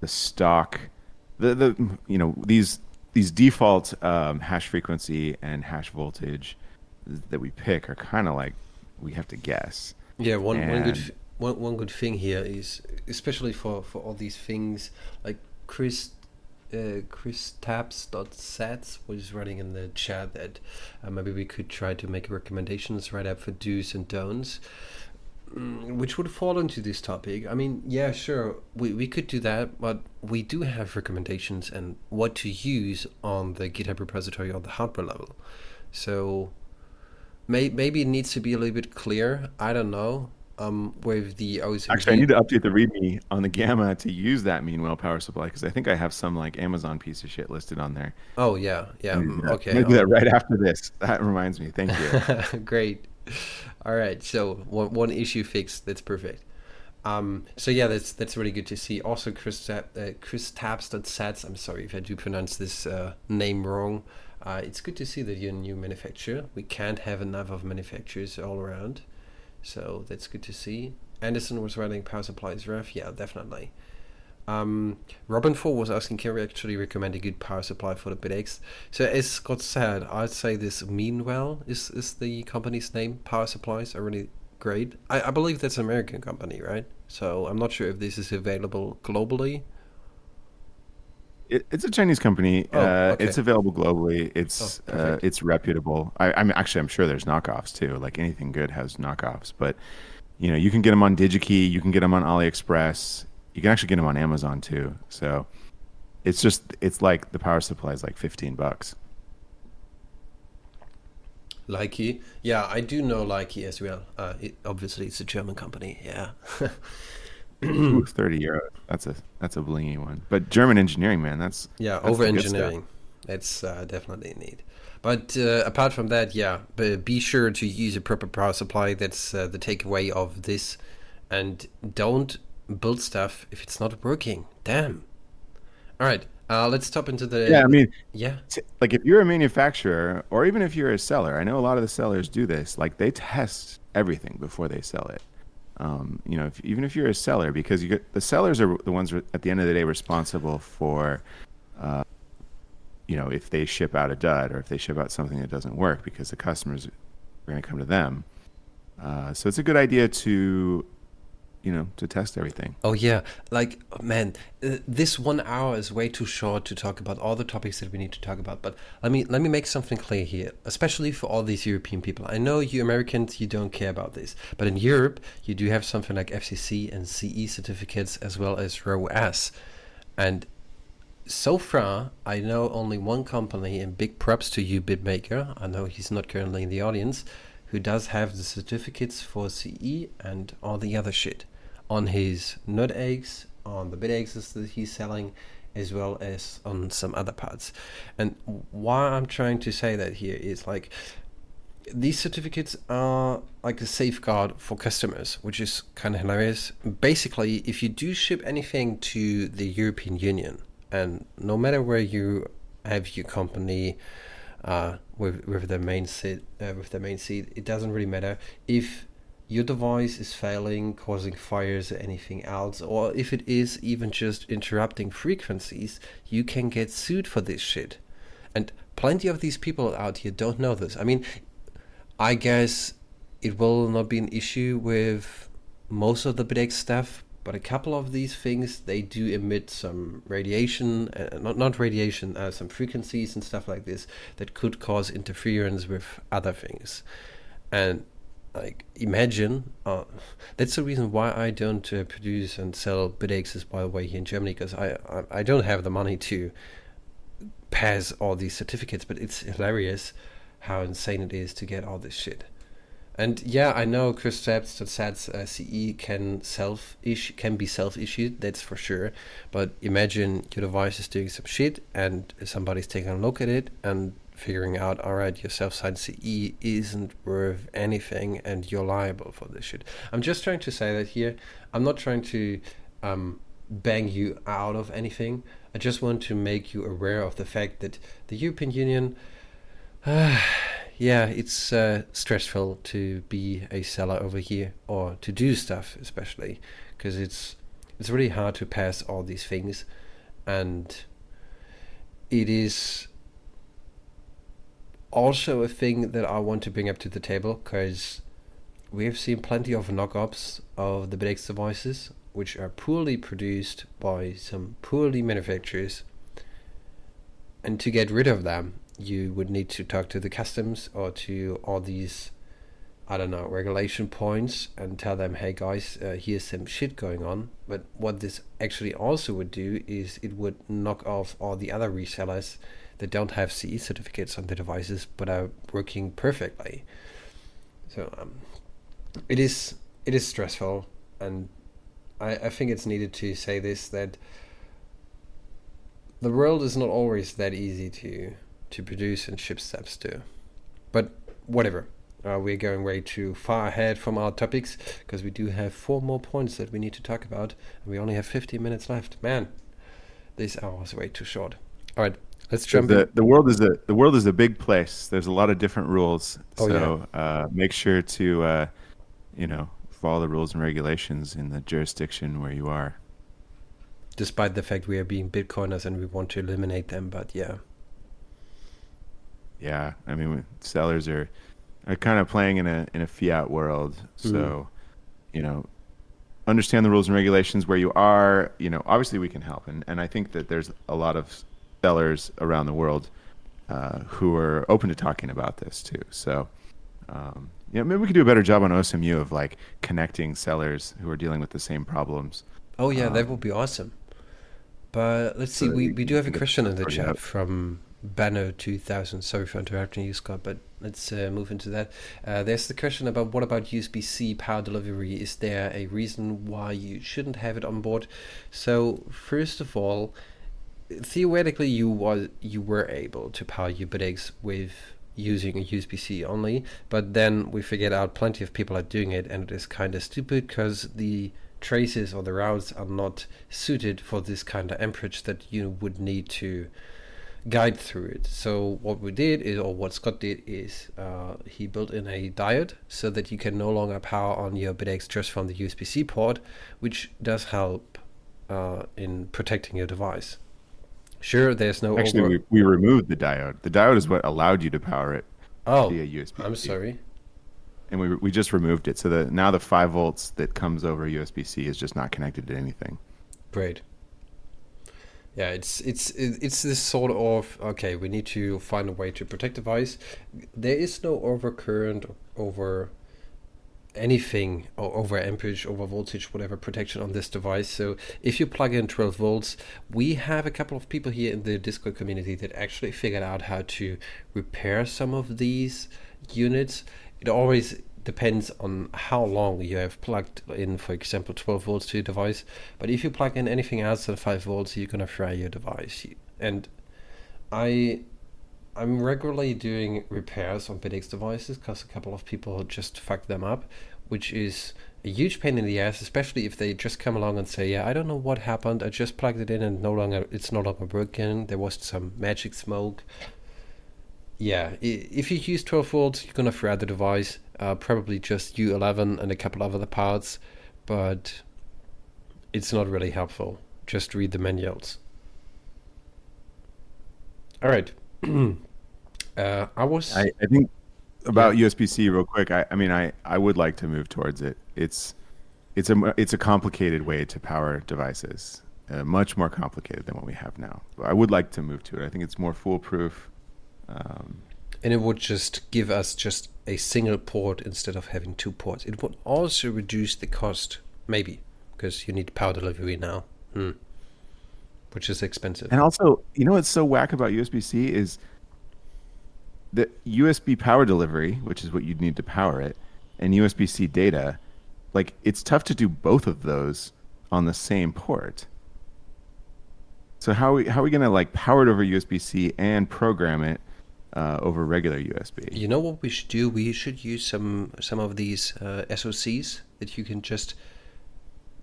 stock these default hash frequency and hash voltage that we pick are kind of like we have to guess. Yeah, And one good thing here is, especially for all these things like Chris Taps.sats was running in the chat that maybe we could try to make recommendations right up for do's and don'ts, which would fall into this topic. I mean, yeah, sure, we could do that, but we do have recommendations and what to use on the GitHub repository on the hardware level. So maybe it needs to be a little bit clear. I don't know. with the Actually, I OSMG. need to update the README on the Gamma to use that Meanwhile power supply because I think I have some like Amazon piece of shit listed on there. Oh yeah, I yeah. need to do that. I'm Okay. gonna do that right after this. That reminds me. Thank you. Great. All right. So one issue fixed. That's perfect. So yeah, that's really good to see. Also, Chris Tabs.sats. I'm sorry if I do pronounce this name wrong. It's good to see that you're a new manufacturer. We can't have enough of manufacturers all around, so that's good to see. Anderson was writing power supplies ref. Yeah, definitely. Robin 4 was asking, can we actually recommend a good power supply for the Bitaxe? So as Scott said, I'd say this Meanwell is the company's name. Power supplies are really great. I believe that's an American company, right? So I'm not sure if this is available globally. It's a Chinese company. Oh, It's okay. available globally. Oh, perfect. It's reputable. I'm sure there's knockoffs too. Like anything good has knockoffs, but you can get them on DigiKey. You can get them on AliExpress. You can actually get them on Amazon too. So it's like the power supply is like $15. Likey. Yeah, I do know Likey as well. Obviously, it's a German company. Yeah. Ooh, 30 euros. That's a blingy one. But German engineering, man, Yeah, that's over the good stuff. engineering. That's definitely neat. But apart from that, yeah, be sure to use a proper power supply. That's the takeaway of this. And don't build stuff if it's not working. Damn. All right, let's top into Yeah, I mean, yeah. like if you're a manufacturer or even if you're a seller, I know a lot of the sellers do this. Like they test everything before they sell it. Even if you're a seller, because the sellers are the ones at the end of the day responsible for, if they ship out a dud or if they ship out something that doesn't work, because the customers are going to come to them. So it's a good idea to test everything. Oh yeah, like man, this 1 hour is way too short to talk about all the topics that we need to talk about. But let me make something clear here, especially for all these European people. I know you Americans, you don't care about this, but in Europe, you do have something like FCC and CE certificates as well as RoS. And so far, I know only one company, and big props to you, Bitmaker. I know he's not currently in the audience, who does have the certificates for CE and all the other shit on his NerdQAxe, on the Bitaxes that he's selling, as well as on some other parts. And why I'm trying to say that here is like these certificates are like a safeguard for customers, which is kind of hilarious. Basically, if you do ship anything to the European Union, and no matter where you have your company with the main seat, it doesn't really matter if your device is failing, causing fires or anything else, or if it is even just interrupting frequencies, you can get sued for this shit. And plenty of these people out here don't know this. I mean, I guess it will not be an issue with most of the Bitaxe stuff, but a couple of these things, they do emit some radiation, not radiation, some frequencies and stuff like this that could cause interference with other things. And like, imagine, that's the reason why I don't produce and sell Bitaxes, by the way, here in Germany, because I don't have the money to pass all these certificates, but it's hilarious how insane it is to get all this shit. And yeah, I know Chris Stabs that says CE can be self-issued, that's for sure. But imagine your device is doing some shit and somebody's taking a look at it and figuring out, all right, your self-signed CE isn't worth anything and you're liable for this shit. I'm just trying to say that here. I'm not trying to bang you out of anything. I just want to make you aware of the fact that the European Union, yeah, it's stressful to be a seller over here or to do stuff, especially because it's really hard to pass all these things, and it is also a thing that I want to bring up to the table because we have seen plenty of knockoffs of the Bitaxe devices, which are poorly produced by some poorly manufacturers, and to get rid of them you would need to talk to the customs or to all these, I don't know, regulation points and tell them, hey guys, here's some shit going on. But what this actually also would do is it would knock off all the other resellers that don't have CE certificates on their devices but are working perfectly. So it is it is stressful, and I think it's needed to say this, that the world is not always that easy to produce and ship steps to. But whatever. We're going way too far ahead from our topics because we do have 4 more points that we need to talk about, and we only have 15 minutes left. Man, this hour is way too short. All right, let's jump in. The world is a big place. There's a lot of different rules. Oh, So make sure to follow the rules and regulations in the jurisdiction where you are. Despite the fact we are being Bitcoiners and we want to eliminate them, but yeah. Yeah, I mean, sellers are kind of playing in a fiat world. So, understand the rules and regulations where you are. Obviously we can help, and I think that there's a lot of sellers around the world who are open to talking about this too. So, maybe we could do a better job on OSMU of like connecting sellers who are dealing with the same problems. Oh yeah, that would be awesome. But let's see, we do have a question in the chat from Banner2000. Sorry for interrupting you, Scott, but let's move into that. There's the question about what about USB-C power delivery? Is there a reason why you shouldn't have it on board? So first of all, theoretically you were able to power your Bitaxe with using a USB-C only, but then we figured out plenty of people are doing it, and it is kind of stupid because the traces or the routes are not suited for this kind of amperage that you would need to guide through it. So what we did is, or what Scott did is, he built in a diode so that you can no longer power on your Bitaxe just from the USB-C port, which does help in protecting your device. Sure, there's no... Actually, we removed the diode. The diode is what allowed you to power it via USB-C. I'm sorry. And we just removed it. So that now the 5 volts that comes over USB-C is just not connected to anything. Great. Yeah, it's this sort of, okay, we need to find a way to protect the device. There is no overcurrent, over anything, or over amperage, over voltage, whatever protection on this device. So if you plug in 12 volts, we have a couple of people here in the Discord community that actually figured out how to repair some of these units. It always depends on how long you have plugged in, for example, 12 volts to your device. But if you plug in anything else than 5 volts, you're going to fry your device. And I'm regularly doing repairs on Bitaxe devices because a couple of people just fucked them up, which is a huge pain in the ass, especially if they just come along and say, yeah, I don't know what happened. I just plugged it in and it's no longer working. There was some magic smoke. Yeah, if you use 12 volts, you're going to fry the device, probably just U11 and a couple of other parts, but it's not really helpful. Just read the manuals. All right. I think about USB-C real quick. I would like to move towards it. It's a complicated way to power devices, much more complicated than what we have now. I would like to move to it. I think it's more foolproof. And it would just give us just a single port instead of having 2 ports. It would also reduce the cost, maybe, because you need power delivery now, which is expensive. And also, what's so whack about USB-C is the USB power delivery, which is what you'd need to power it, and USB-C data. Like, it's tough to do both of those on the same port. So how are we going to like power it over USB-C and program it over regular USB? You know what we should do? We should use some of these SoCs that you can just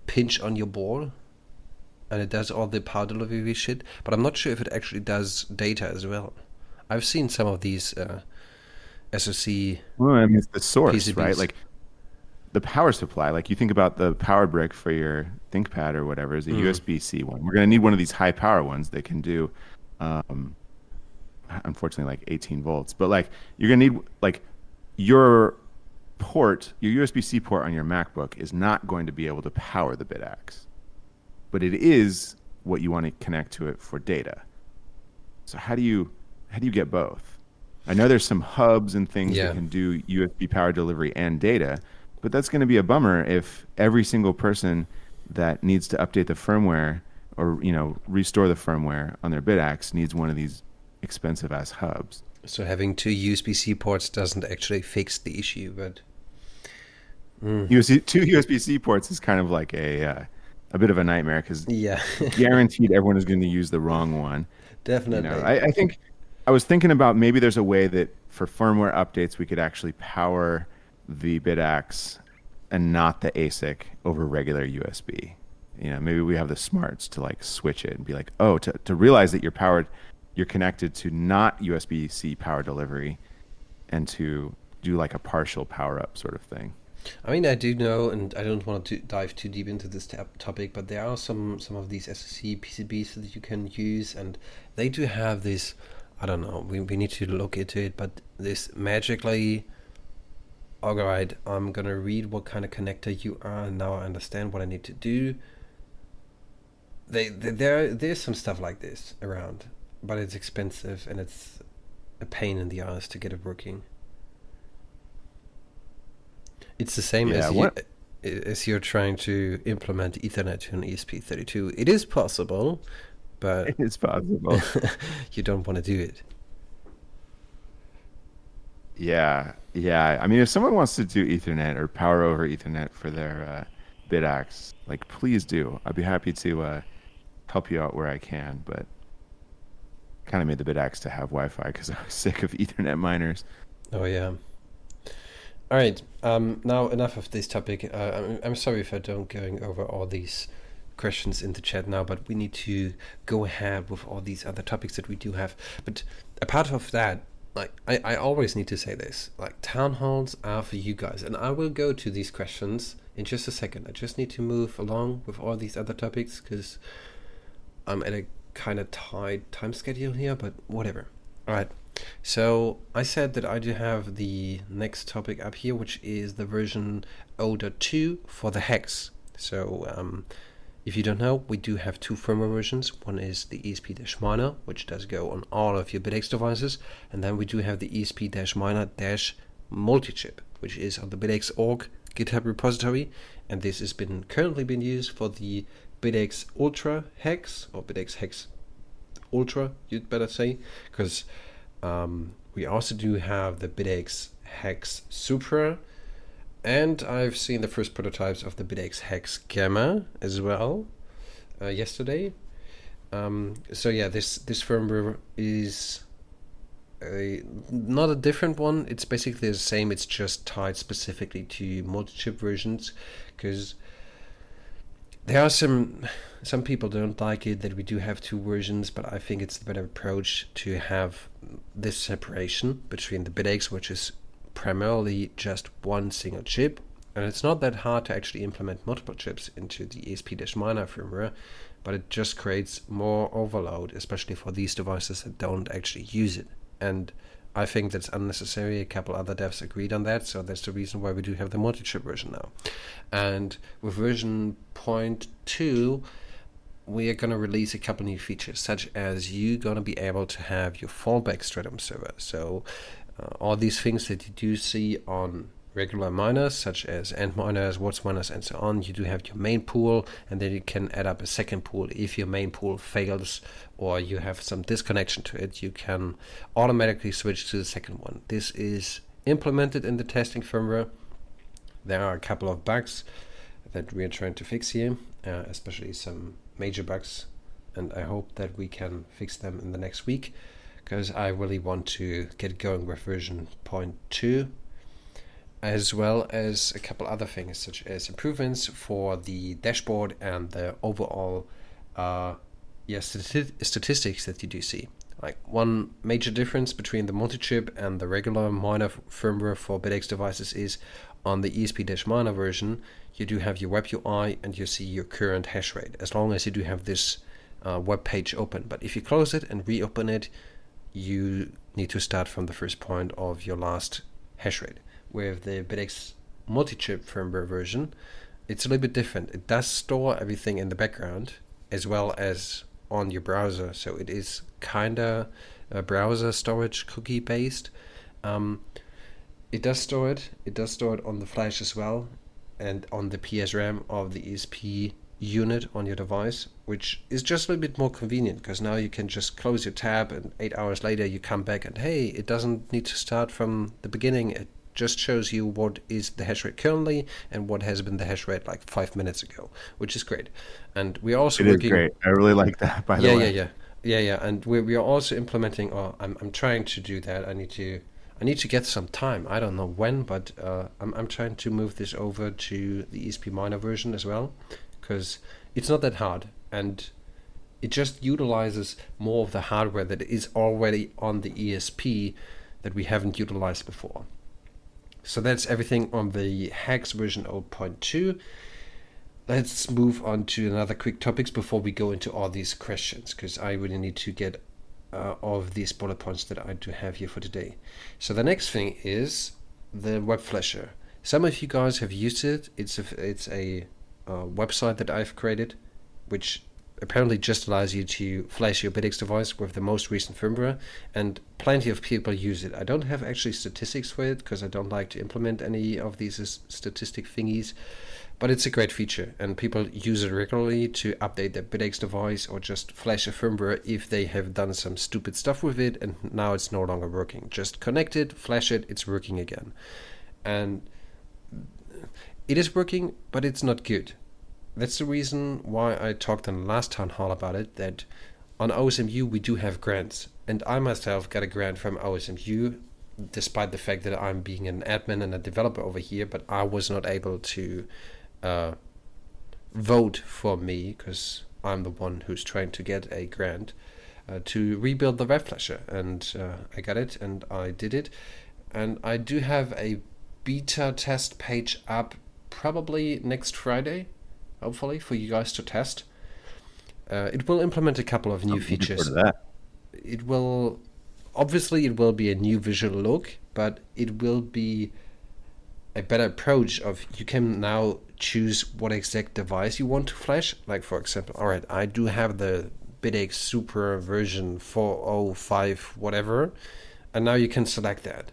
pinch on your board, and it does all the power delivery shit. But I'm not sure if it actually does data as well. I've seen some of these SoC. Well, I mean, it's the source, PCBs. right? Like the power supply. Like you think about the power brick for your ThinkPad or whatever is a USB-C one. We're going to need one of these high power ones that can do, unfortunately, like 18 volts. But like you're going to need like your USB-C port on your MacBook is not going to be able to power the Bitaxe, but it is what you want to connect to it for data. So how do you get both? I know there's some hubs and things that can do USB power delivery and data, but that's going to be a bummer if every single person that needs to update the firmware or restore the firmware on their Bitaxe needs one of these expensive ass hubs. So having 2 USB-C ports doesn't actually fix the issue, but Two USB-C ports is kind of like a bit of a nightmare because Yeah, guaranteed everyone is going to use the wrong one. definitely. I think I was thinking about maybe there's a way that for firmware updates we could actually power the Bitaxe and not the ASIC over regular USB. Maybe we have the smarts to like switch it and be like, oh, to realize that you're connected to not USB-C power delivery, and to do like a partial power up sort of thing. I mean, I do know, and I don't want to dive too deep into this topic, but there are some of these SoC PCBs that you can use, and they do have this. I don't know. We need to look into it, but this magically. All right, I'm gonna read what kind of connector you are, and now I understand what I need to do. There's some stuff like this around, but it's expensive and it's a pain in the ass to get it working. It's the same Yeah, as you're trying to implement Ethernet to an ESP32. It is possible, but it's possible. you don't want to do it. Yeah. I mean, if someone wants to do Ethernet or power over Ethernet for their Bitaxe, like please do. I'd be happy to help you out where I can. But kind of made the Bitaxe to have Wi-Fi because I was sick of Ethernet miners. Oh yeah. All right. Now enough of this topic. I'm sorry if I don't going over all these questions in the chat now, but we need to go ahead with all these other topics that we do have. But apart of that, like I always need to say this, like town halls are for you guys, and I will go to these questions in just a second. I just need to move along with all these other topics because I'm at a kind of tight time schedule here, but whatever. All right. So I said that I do have the next topic up here, which is the version 0.2 for the hex. So if you don't know, we do have two firmware versions. One is the ESP-Miner, which does go on all of your Bitaxe devices, and then we do have the ESP-Miner-Multichip, which is on the Bitaxe.org GitHub repository, and this has been currently been used for the Bitaxe Ultra Hex, or Bitaxe Hex Ultra, you'd better say, because we also do have the Bitaxe Hex Supra, and I've seen the first prototypes of the Bitaxe Hex Gamma as well yesterday. So yeah, this firmware is not a different one. It's basically the same. It's just tied specifically to multi-chip versions, because there are some people don't like it that we do have two versions, but I think it's the better approach to have this separation between the Bitaxe, which is primarily just one single chip, and it's not that hard to actually implement multiple chips into the ESP-Miner firmware, but it just creates more overload, especially for these devices that don't actually use it. And I think that's unnecessary. A couple other devs agreed on that, so that's the reason why we do have the multi-chip version now. And with version 0.2, we are going to release a couple new features, such as you're going to be able to have your fallback Stratum server. So all these things that you do see on regular miners, such as end miners, Watts miners, and so on, you do have your main pool, and then you can add up a second pool. If your main pool fails or you have some disconnection to it, you can automatically switch to the second one. This is implemented in the testing firmware. There are a couple of bugs that we are trying to fix here, especially some major bugs, and I hope that we can fix them in the next week, because I really want to get going with version 0.2, as well as a couple other things, such as improvements for the dashboard and the overall statistics that you do see. Like, one major difference between the multi-chip and the regular miner firmware for Bitaxe devices is on the ESP-Miner version, you do have your web UI and you see your current hash rate, as long as you do have this web page open. But if you close it and reopen it, you need to start from the first point of your last hash rate. With the Bitaxe multi-chip firmware version, it's a little bit different. It does store everything in the background as well as on your browser, so it is kind of browser storage cookie based. It does store it. It does store it on the flash as well, and on the PSRAM of the ESP unit on your device, which is just a little bit more convenient, because now you can just close your tab and 8 hours later you come back and hey, it doesn't need to start from the beginning. It just shows you what is the hash rate currently and what has been the hash rate like 5 minutes ago, which is great. And we're also It is working. great. I really like that, by the Yeah, way. yeah. And we are also implementing. Or I'm trying to do that. I need to get some time. I don't know when, but I'm trying to move this over to the ESP-Miner version as well, because it's not that hard, and it just utilizes more of the hardware that is already on the ESP that we haven't utilized before. So that's everything on the Hex version 0.2. Let's move on to another quick topics before we go into all these questions, because I really need to get all of these bullet points that I do have here for today. So the next thing is the web flasher. Some of you guys have used it. It's a website that I've created, which apparently just allows you to flash your Bitaxe device with the most recent firmware, and plenty of people use it. I don't have actually statistics for it because I don't like to implement any of these statistic thingies, but it's a great feature, and people use it regularly to update their Bitaxe device or just flash a firmware if they have done some stupid stuff with it and now it's no longer working. Just connect it, flash it, it's working again. And it is working, but it's not good. That's the reason why I talked in the last town hall about it, that on OSMU we do have grants, and I myself got a grant from OSMU despite the fact that I'm being an admin and a developer over here, but I was not able to vote for me, because I'm the one who's trying to get a grant to rebuild the web flasher, and I got it and I did it, and I do have a beta test page up probably next Friday, hopefully, for you guys to test. It will implement a couple of new features. It will be a new visual look, but it will be a better approach of you can now choose what exact device you want to flash. Like, for example, all right, I do have the Bitaxe Super version 405 whatever, and now you can select that.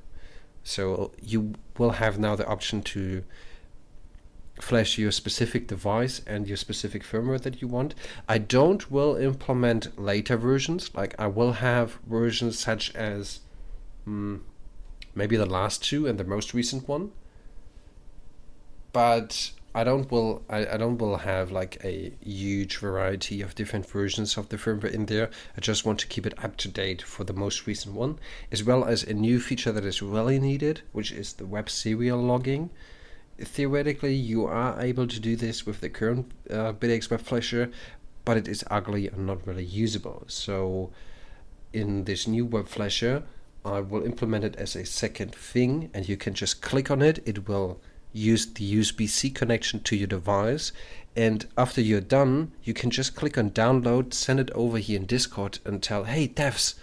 So you will have now the option to flash your specific device and your specific firmware that you want. I will implement later versions. Like, I will have versions such as maybe the last two and the most recent one, but I don't will have like a huge variety of different versions of the firmware in there. I just want to keep it up to date for the most recent one, as well as a new feature that is really needed, which is the web serial logging. Theoretically, you are able to do this with the current Bitaxe web flasher, but it is ugly and not really usable. So in this new web flasher, I will implement it as a second thing, and you can just click on it. It will use the USB-C connection to your device, and after you're done, you can just click on download, send it over here in Discord, and tell, hey devs,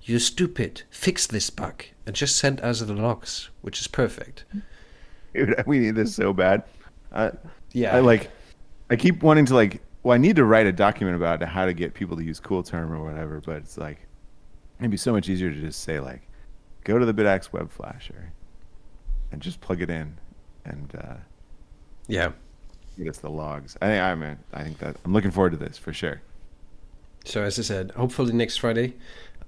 you're stupid, fix this bug, and just send us the logs, which is perfect. Dude, we need this so bad. Yeah. I keep wanting to I need to write a document about how to get people to use CoolTerm or whatever, but it's like, it'd be so much easier to just say go to the Bitaxe web flasher and just plug it in and get us the logs. I think that I'm looking forward to this for sure. So as I said, hopefully next Friday,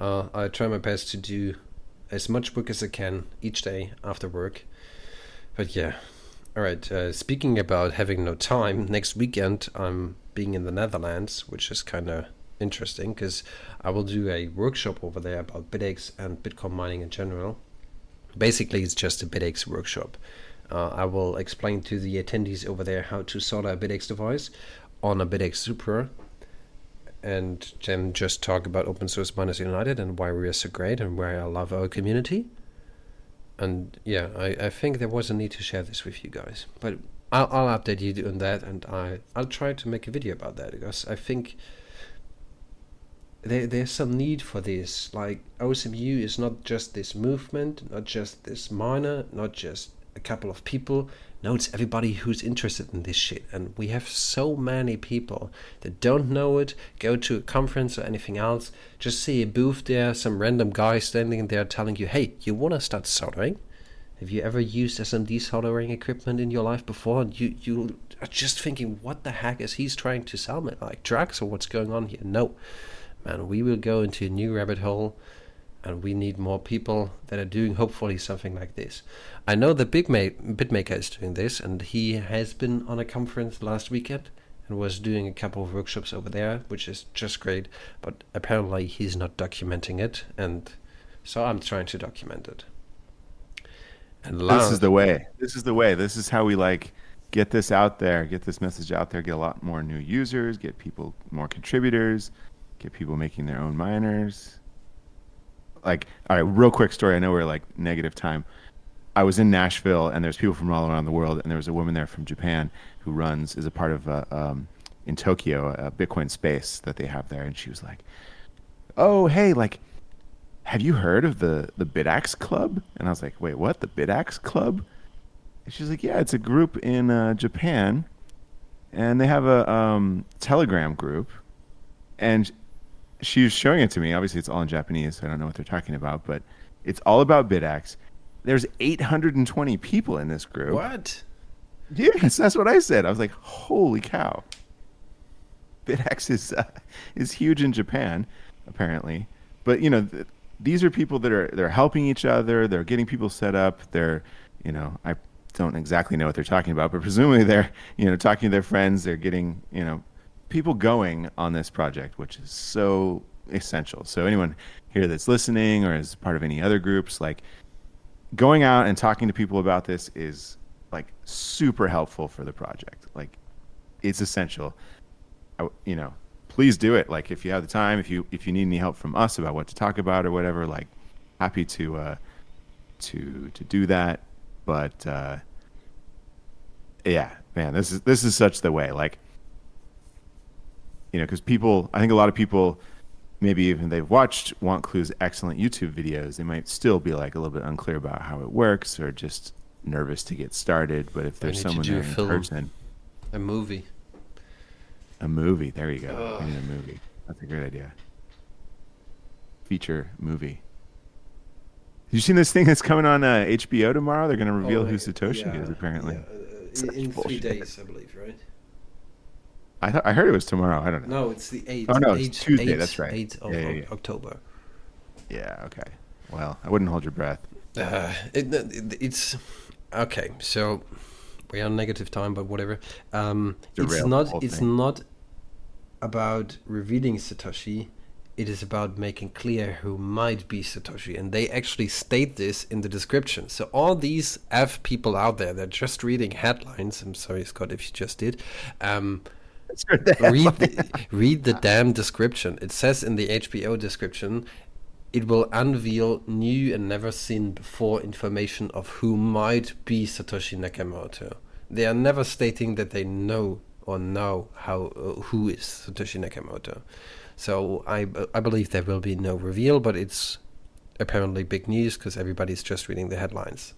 I'll try my best to do as much work as I can each day after work. But yeah, all right. Speaking about having no time, next weekend I'm being in the Netherlands, which is kind of interesting because I will do a workshop over there about Bitaxe and Bitcoin mining in general. Basically, it's just a Bitaxe workshop. I will explain to the attendees over there how to solder a Bitaxe device on a Bitaxe Super, and then just talk about Open Source Miners United and why we are so great and why I love our community. And yeah, I think there was a need to share this with you guys, but I'll update you on that, and I'll try to make a video about that, because I think there's some need for this. Like, OSMU is not just this movement, not just this miner, not just a couple of people. No, it's everybody who's interested in this shit, and we have so many people that don't know it, go to a conference or anything else, just see a booth there, some random guy standing there telling you, hey, you want to start soldering? Have you ever used SMD soldering equipment in your life before? And you are just thinking, what the heck is he trying to sell me? Like drugs, or what's going on here? No, man, we will go into a new rabbit hole. and we need more people that are doing hopefully something like this. I know the Bitmaker is doing this, and he has been on a conference last weekend and was doing a couple of workshops over there, which is just great, but apparently he's not documenting it, and so I'm trying to document it. And This is the way. This is the way. This is how we get this out there, get this message out there, get a lot more new users, get people more contributors, get people making their own miners. All right, real quick story. I know we're negative time. I was in Nashville, and there's people from all around the world, and there was a woman there from Japan who is a part of in Tokyo a Bitcoin space that they have there, and she was like, "Oh, hey, have you heard of the Bitaxe Club?" And I was like, "Wait, what? The Bitaxe Club?" And she's like, "Yeah, it's a group in Japan, and they have a Telegram group." And she was showing it to me. Obviously, it's all in Japanese, so I don't know what they're talking about, but it's all about Bitaxe. There's 820 people in this group. What? Yes, that's what I said. I was like, "Holy cow!" Bitaxe is huge in Japan, apparently. But these are people they're helping each other. They're getting people set up. I don't exactly know what they're talking about, but presumably they're talking to their friends. They're getting people going on this project, which is so essential. So anyone here that's listening or is part of any other groups, going out and talking to people about this is super helpful for the project. It's essential. Please do it. If you have the time, if you need any help from us about what to talk about or whatever, happy to do that. But yeah, man, this is such the way. Because I think a lot of people, maybe even they've watched Want Clue's excellent YouTube videos, they might still be a little bit unclear about how it works or just nervous to get started. But if there's someone there in person, a movie. A movie. There you go. I need a movie. That's a great idea. Feature movie. Have you seen this thing that's coming on HBO tomorrow? They're going to reveal who Satoshi is, apparently. Yeah. In 3 days, I believe, right? I heard it was tomorrow. I don't know. No, it's the 8th. Oh, no, it's Tuesday. That's right. 8th of October. Yeah, okay. Well, I wouldn't hold your breath. It's... Okay, so... We are on negative time, but whatever. It's not about revealing Satoshi. It is about making clear who might be Satoshi, and they actually state this in the description. So all these people out there that are just reading headlines. I'm sorry, Scott, if you just did. Read the damn description. It says in the HBO description, it will unveil new and never seen before information of who might be Satoshi Nakamoto. They are never stating that they know who is Satoshi Nakamoto. So I believe there will be no reveal, but it's apparently big news because everybody's just reading the headlines.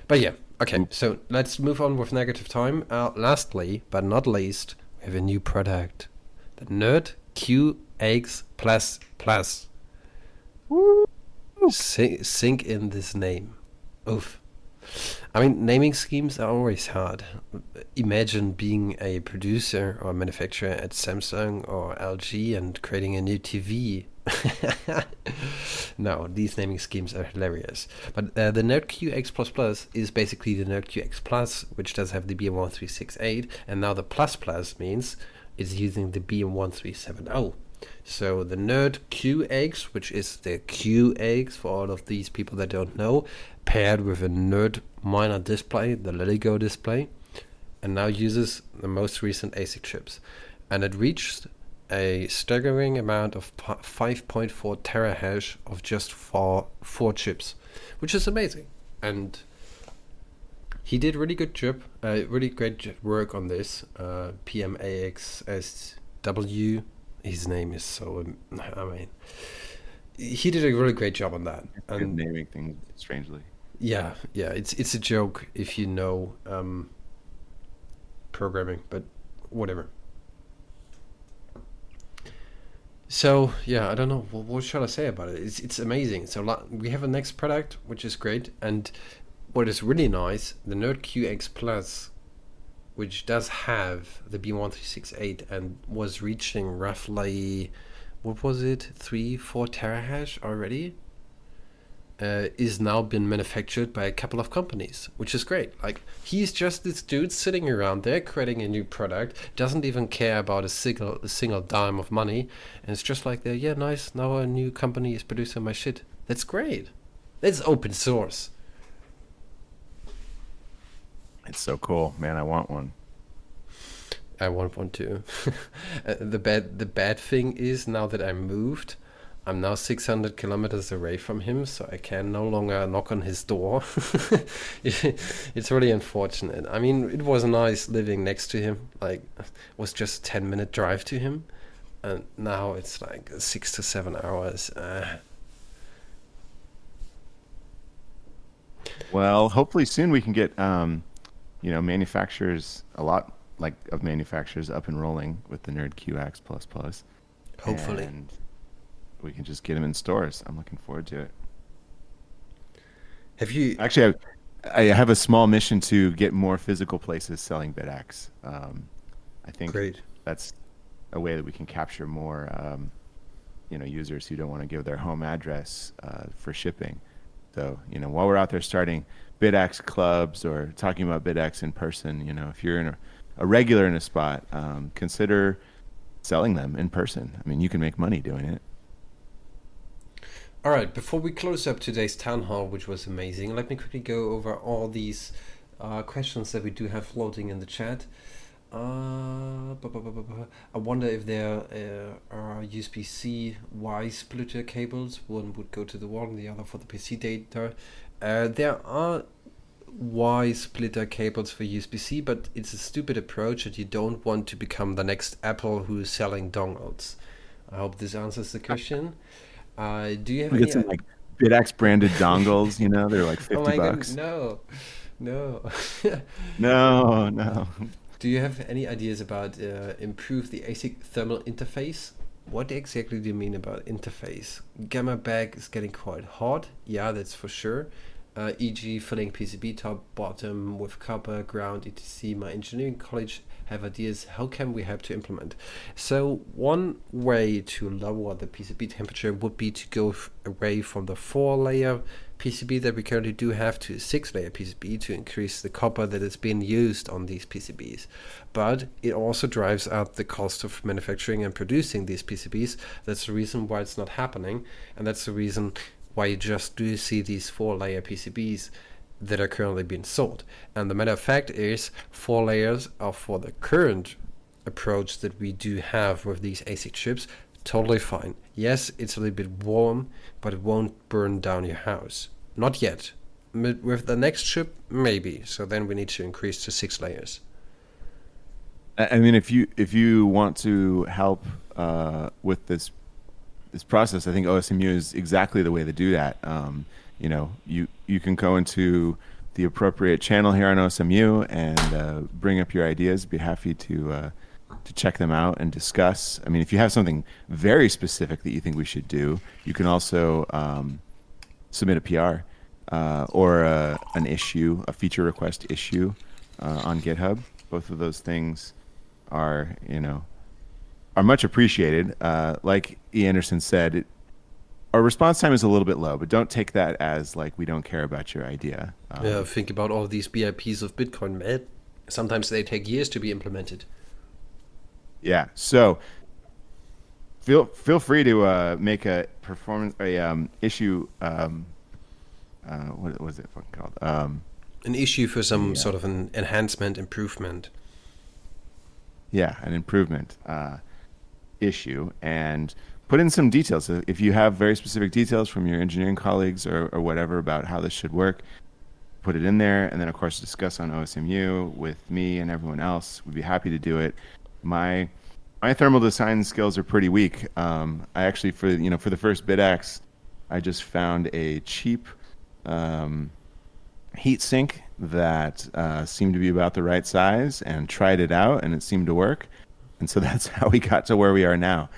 But yeah, okay, so let's move on with negative time. Lastly, but not least, we have a new product. The NerdQAxe++. Woo! Sink in this name. Oof. I mean, naming schemes are always hard. Imagine being a producer or manufacturer at Samsung or LG and creating a new TV. No, these naming schemes are hilarious. But the NerdQAxe++ is basically the NerdQAxe Plus, which does have the BM1368, and now the plus means it's using the BM1370. So the NerdQAxe, which is the QAxe for all of these people that don't know, paired with a NerdMiner display, the LilyGo display, and now uses the most recent ASIC chips. And it reached a staggering amount of 5.4 terahash of just four chips, which is amazing. And he did really great work on this. PMAXSW. His name is so... he did a really great job on that. And naming things strangely. Yeah, it's a joke if you know programming, but whatever. So yeah, I don't know what shall I say about it. It's amazing. So we have a next product, which is great, and what is really nice, the NerdQAxe Plus, which does have the B1368 and was reaching roughly what was it, 3-4 terahash already, is now been manufactured by a couple of companies, which is great. Like, he's just this dude sitting around there creating a new product, doesn't even care about a single dime of money, and it's just like, yeah, nice, now a new company is producing my shit. That's great. That's open source. It's so cool, man. I want one. I want one too. The bad thing is, now that I moved, I'm now 600 kilometers away from him, so I can no longer knock on his door. It's really unfortunate. I mean, it was nice living next to him. Like, it was just a 10-minute drive to him, and now it's like 6 to 7 hours. Well, hopefully soon we can get manufacturers, a lot of manufacturers up and rolling with the NerdQAxe plus plus. Hopefully. And we can just get them in stores. I'm looking forward to it. Have you Actually, I have a small mission to get more physical places selling Bitaxe. I think Great. that's a way that we can capture more, users who don't want to give their home address for shipping. So, while we're out there starting Bitaxe clubs or talking about Bitaxe in person, if you're in a regular in a spot, consider selling them in person. I mean, you can make money doing it. All right, before we close up today's town hall, which was amazing, let me quickly go over all these questions that we do have floating in the chat. I wonder if there are USB-C Y splitter cables. One would go to the wall and the other for the PC data. There are Y splitter cables for USB-C, but it's a stupid approach, and you don't want to become the next Apple who is selling dongles. I hope this answers the question. Do you have We any? get some Bitaxe branded dongles, they're like $50. Oh my god, no. No. Do you have any ideas about improve the ASIC thermal interface? What exactly do you mean about interface? Gamma bag is getting quite hot. Yeah, that's for sure. E.g. filling PCB top, bottom with copper, ground, etc. My engineering college have ideas. How can we help to implement? So one way to lower the PCB temperature would be to go away from the 4-layer PCB that we currently do have to a 6-layer PCB to increase the copper that is being used on these PCBs. But it also drives up the cost of manufacturing and producing these PCBs. That's the reason why it's not happening, and that's the reason why you just do see these 4-layer PCBs that are currently being sold. And the matter of fact is, 4 layers are, for the current approach that we do have with these ASIC chips, totally fine. Yes, it's a little bit warm, but it won't burn down your house. Not yet. With the next chip, maybe. So then we need to increase to 6 layers. I mean, if you want to help with this process, I think OSMU is exactly the way to do that. You can go into the appropriate channel here on OSMU and bring up your ideas. Be happy to check them out and discuss. I mean, if you have something very specific that you think we should do, you can also submit a PR or an issue, a feature request issue on GitHub. Both of those things are much appreciated. Like E. Anderson said, our response time is a little bit low, but don't take that as like we don't care about your idea. Think about all these BIPs of Bitcoin, man. Sometimes they take years to be implemented. Yeah, so feel free to make a issue. What was it fucking called? An issue for some sort of an enhancement, improvement. Yeah, an improvement issue, and put in some details. So if you have very specific details from your engineering colleagues or whatever about how this should work, put it in there, and then of course discuss on OSMU with me and everyone else. We'd be happy to do it. My thermal design skills are pretty weak. I actually, for the first Bitaxe, I just found a cheap heat sink that seemed to be about the right size and tried it out, and it seemed to work. And so that's how we got to where we are now.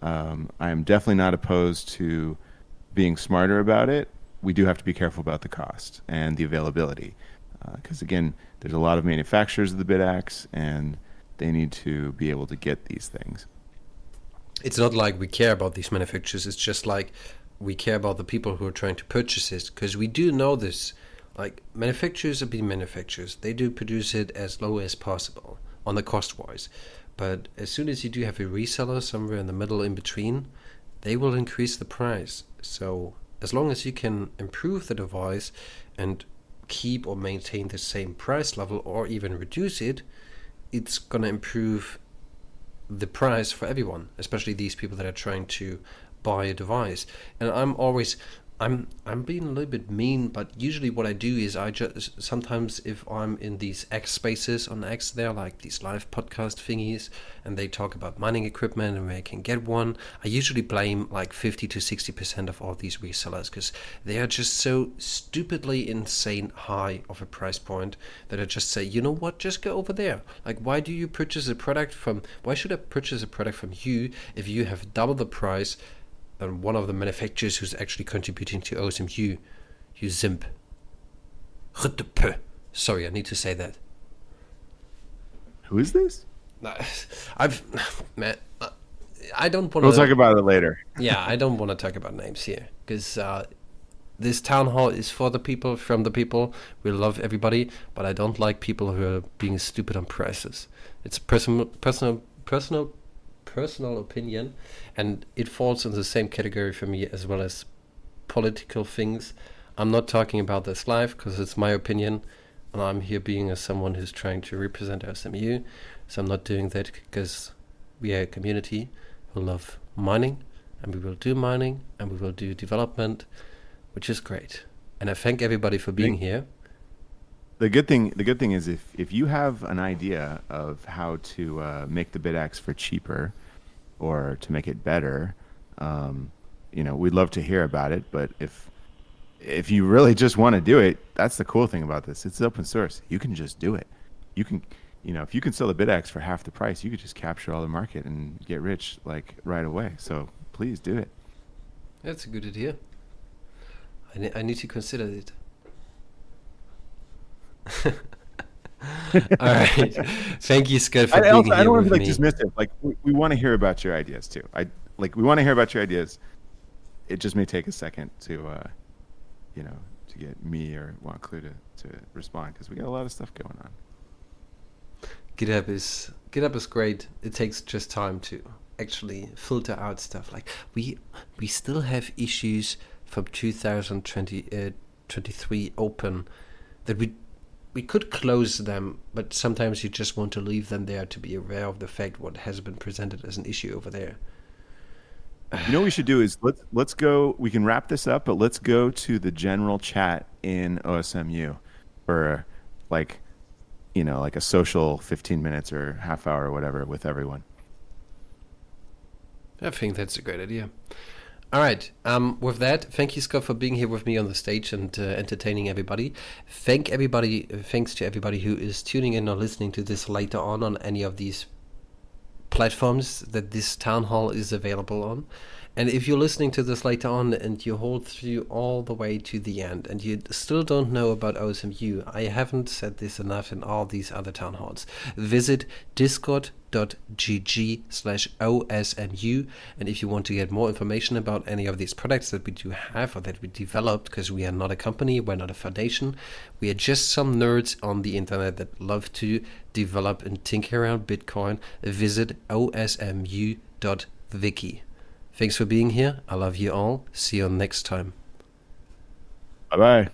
I am definitely not opposed to being smarter about it. We do have to be careful about the cost and the availability. Because again, there's a lot of manufacturers of the Bitaxe, and they need to be able to get these things. It's not like we care about these manufacturers. It's just like we care about the people who are trying to purchase it, because we do know this. Like, manufacturers are being manufacturers. They do produce it as low as possible on the cost wise. But as soon as you do have a reseller somewhere in the middle in between, they will increase the price. So as long as you can improve the device and keep or maintain the same price level or even reduce it, it's going to improve the price for everyone, especially these people that are trying to buy a device. And I'm being a little bit mean, but usually what I do is I just sometimes, if I'm in these X spaces on X, they're like these live podcast thingies, and they talk about mining equipment and where I can get one. I usually blame like 50 to 60% of all these resellers, because they are just so stupidly insane high of a price point that I just say, you know what, just go over there. Like, why should I purchase a product from you if you have double the price than one of the manufacturers who's actually contributing to OSMU, you zimp. Sorry, I need to say that. Who is this? Man, I don't want to... We'll talk about it later. Yeah, I don't want to talk about names here, because this town hall is for the people, from the people. We love everybody, but I don't like people who are being stupid on prices. It's personal opinion, and it falls in the same category for me as well as political things. I'm not talking about this live because it's my opinion, and I'm here being someone who's trying to represent SMU, so I'm not doing that, because we are a community who love mining, and we will do mining, and we will do development, which is great. And I thank everybody for being here. The good thing is, if you have an idea of how to make the Bitaxe for cheaper or to make it better, we'd love to hear about it. But if you really just want to do it, that's the cool thing about this. It's open source. You can just do it. You can, if you can sell the Bitaxe for half the price, you could just capture all the market and get rich like right away. So please do it. That's a good idea. I need to consider it. All right. Thank you, Scott, for being here. I don't want to be dismissive. Like, we want to hear about your ideas too. We want to hear about your ideas. It just may take a second to get me or Juan Clue to respond, because we got a lot of stuff going on. GitHub is great. It takes just time to actually filter out stuff. Like, we still have issues from 2023 open that we could close them, but sometimes you just want to leave them there to be aware of the fact what has been presented as an issue over there. What we should do is let's go. We can wrap this up, but let's go to the general chat in OSMU for like a social 15 minutes or half hour or whatever with everyone. I think that's a great idea. All right. With that, thank you, Scott, for being here with me on the stage and entertaining everybody. Thanks to everybody who is tuning in or listening to this later on any of these platforms that this town hall is available on. And if you're listening to this later on and you hold through all the way to the end and you still don't know about OSMU, I haven't said this enough in all these other town halls. Visit discord.gg/OSMU, and if you want to get more information about any of these products that we do have or that we developed, because we are not a company, we're not a foundation, we are just some nerds on the internet that love to develop and tinker around Bitcoin, visit osmu.wiki. Thanks for being here. I love you all. See you next time. Bye-bye.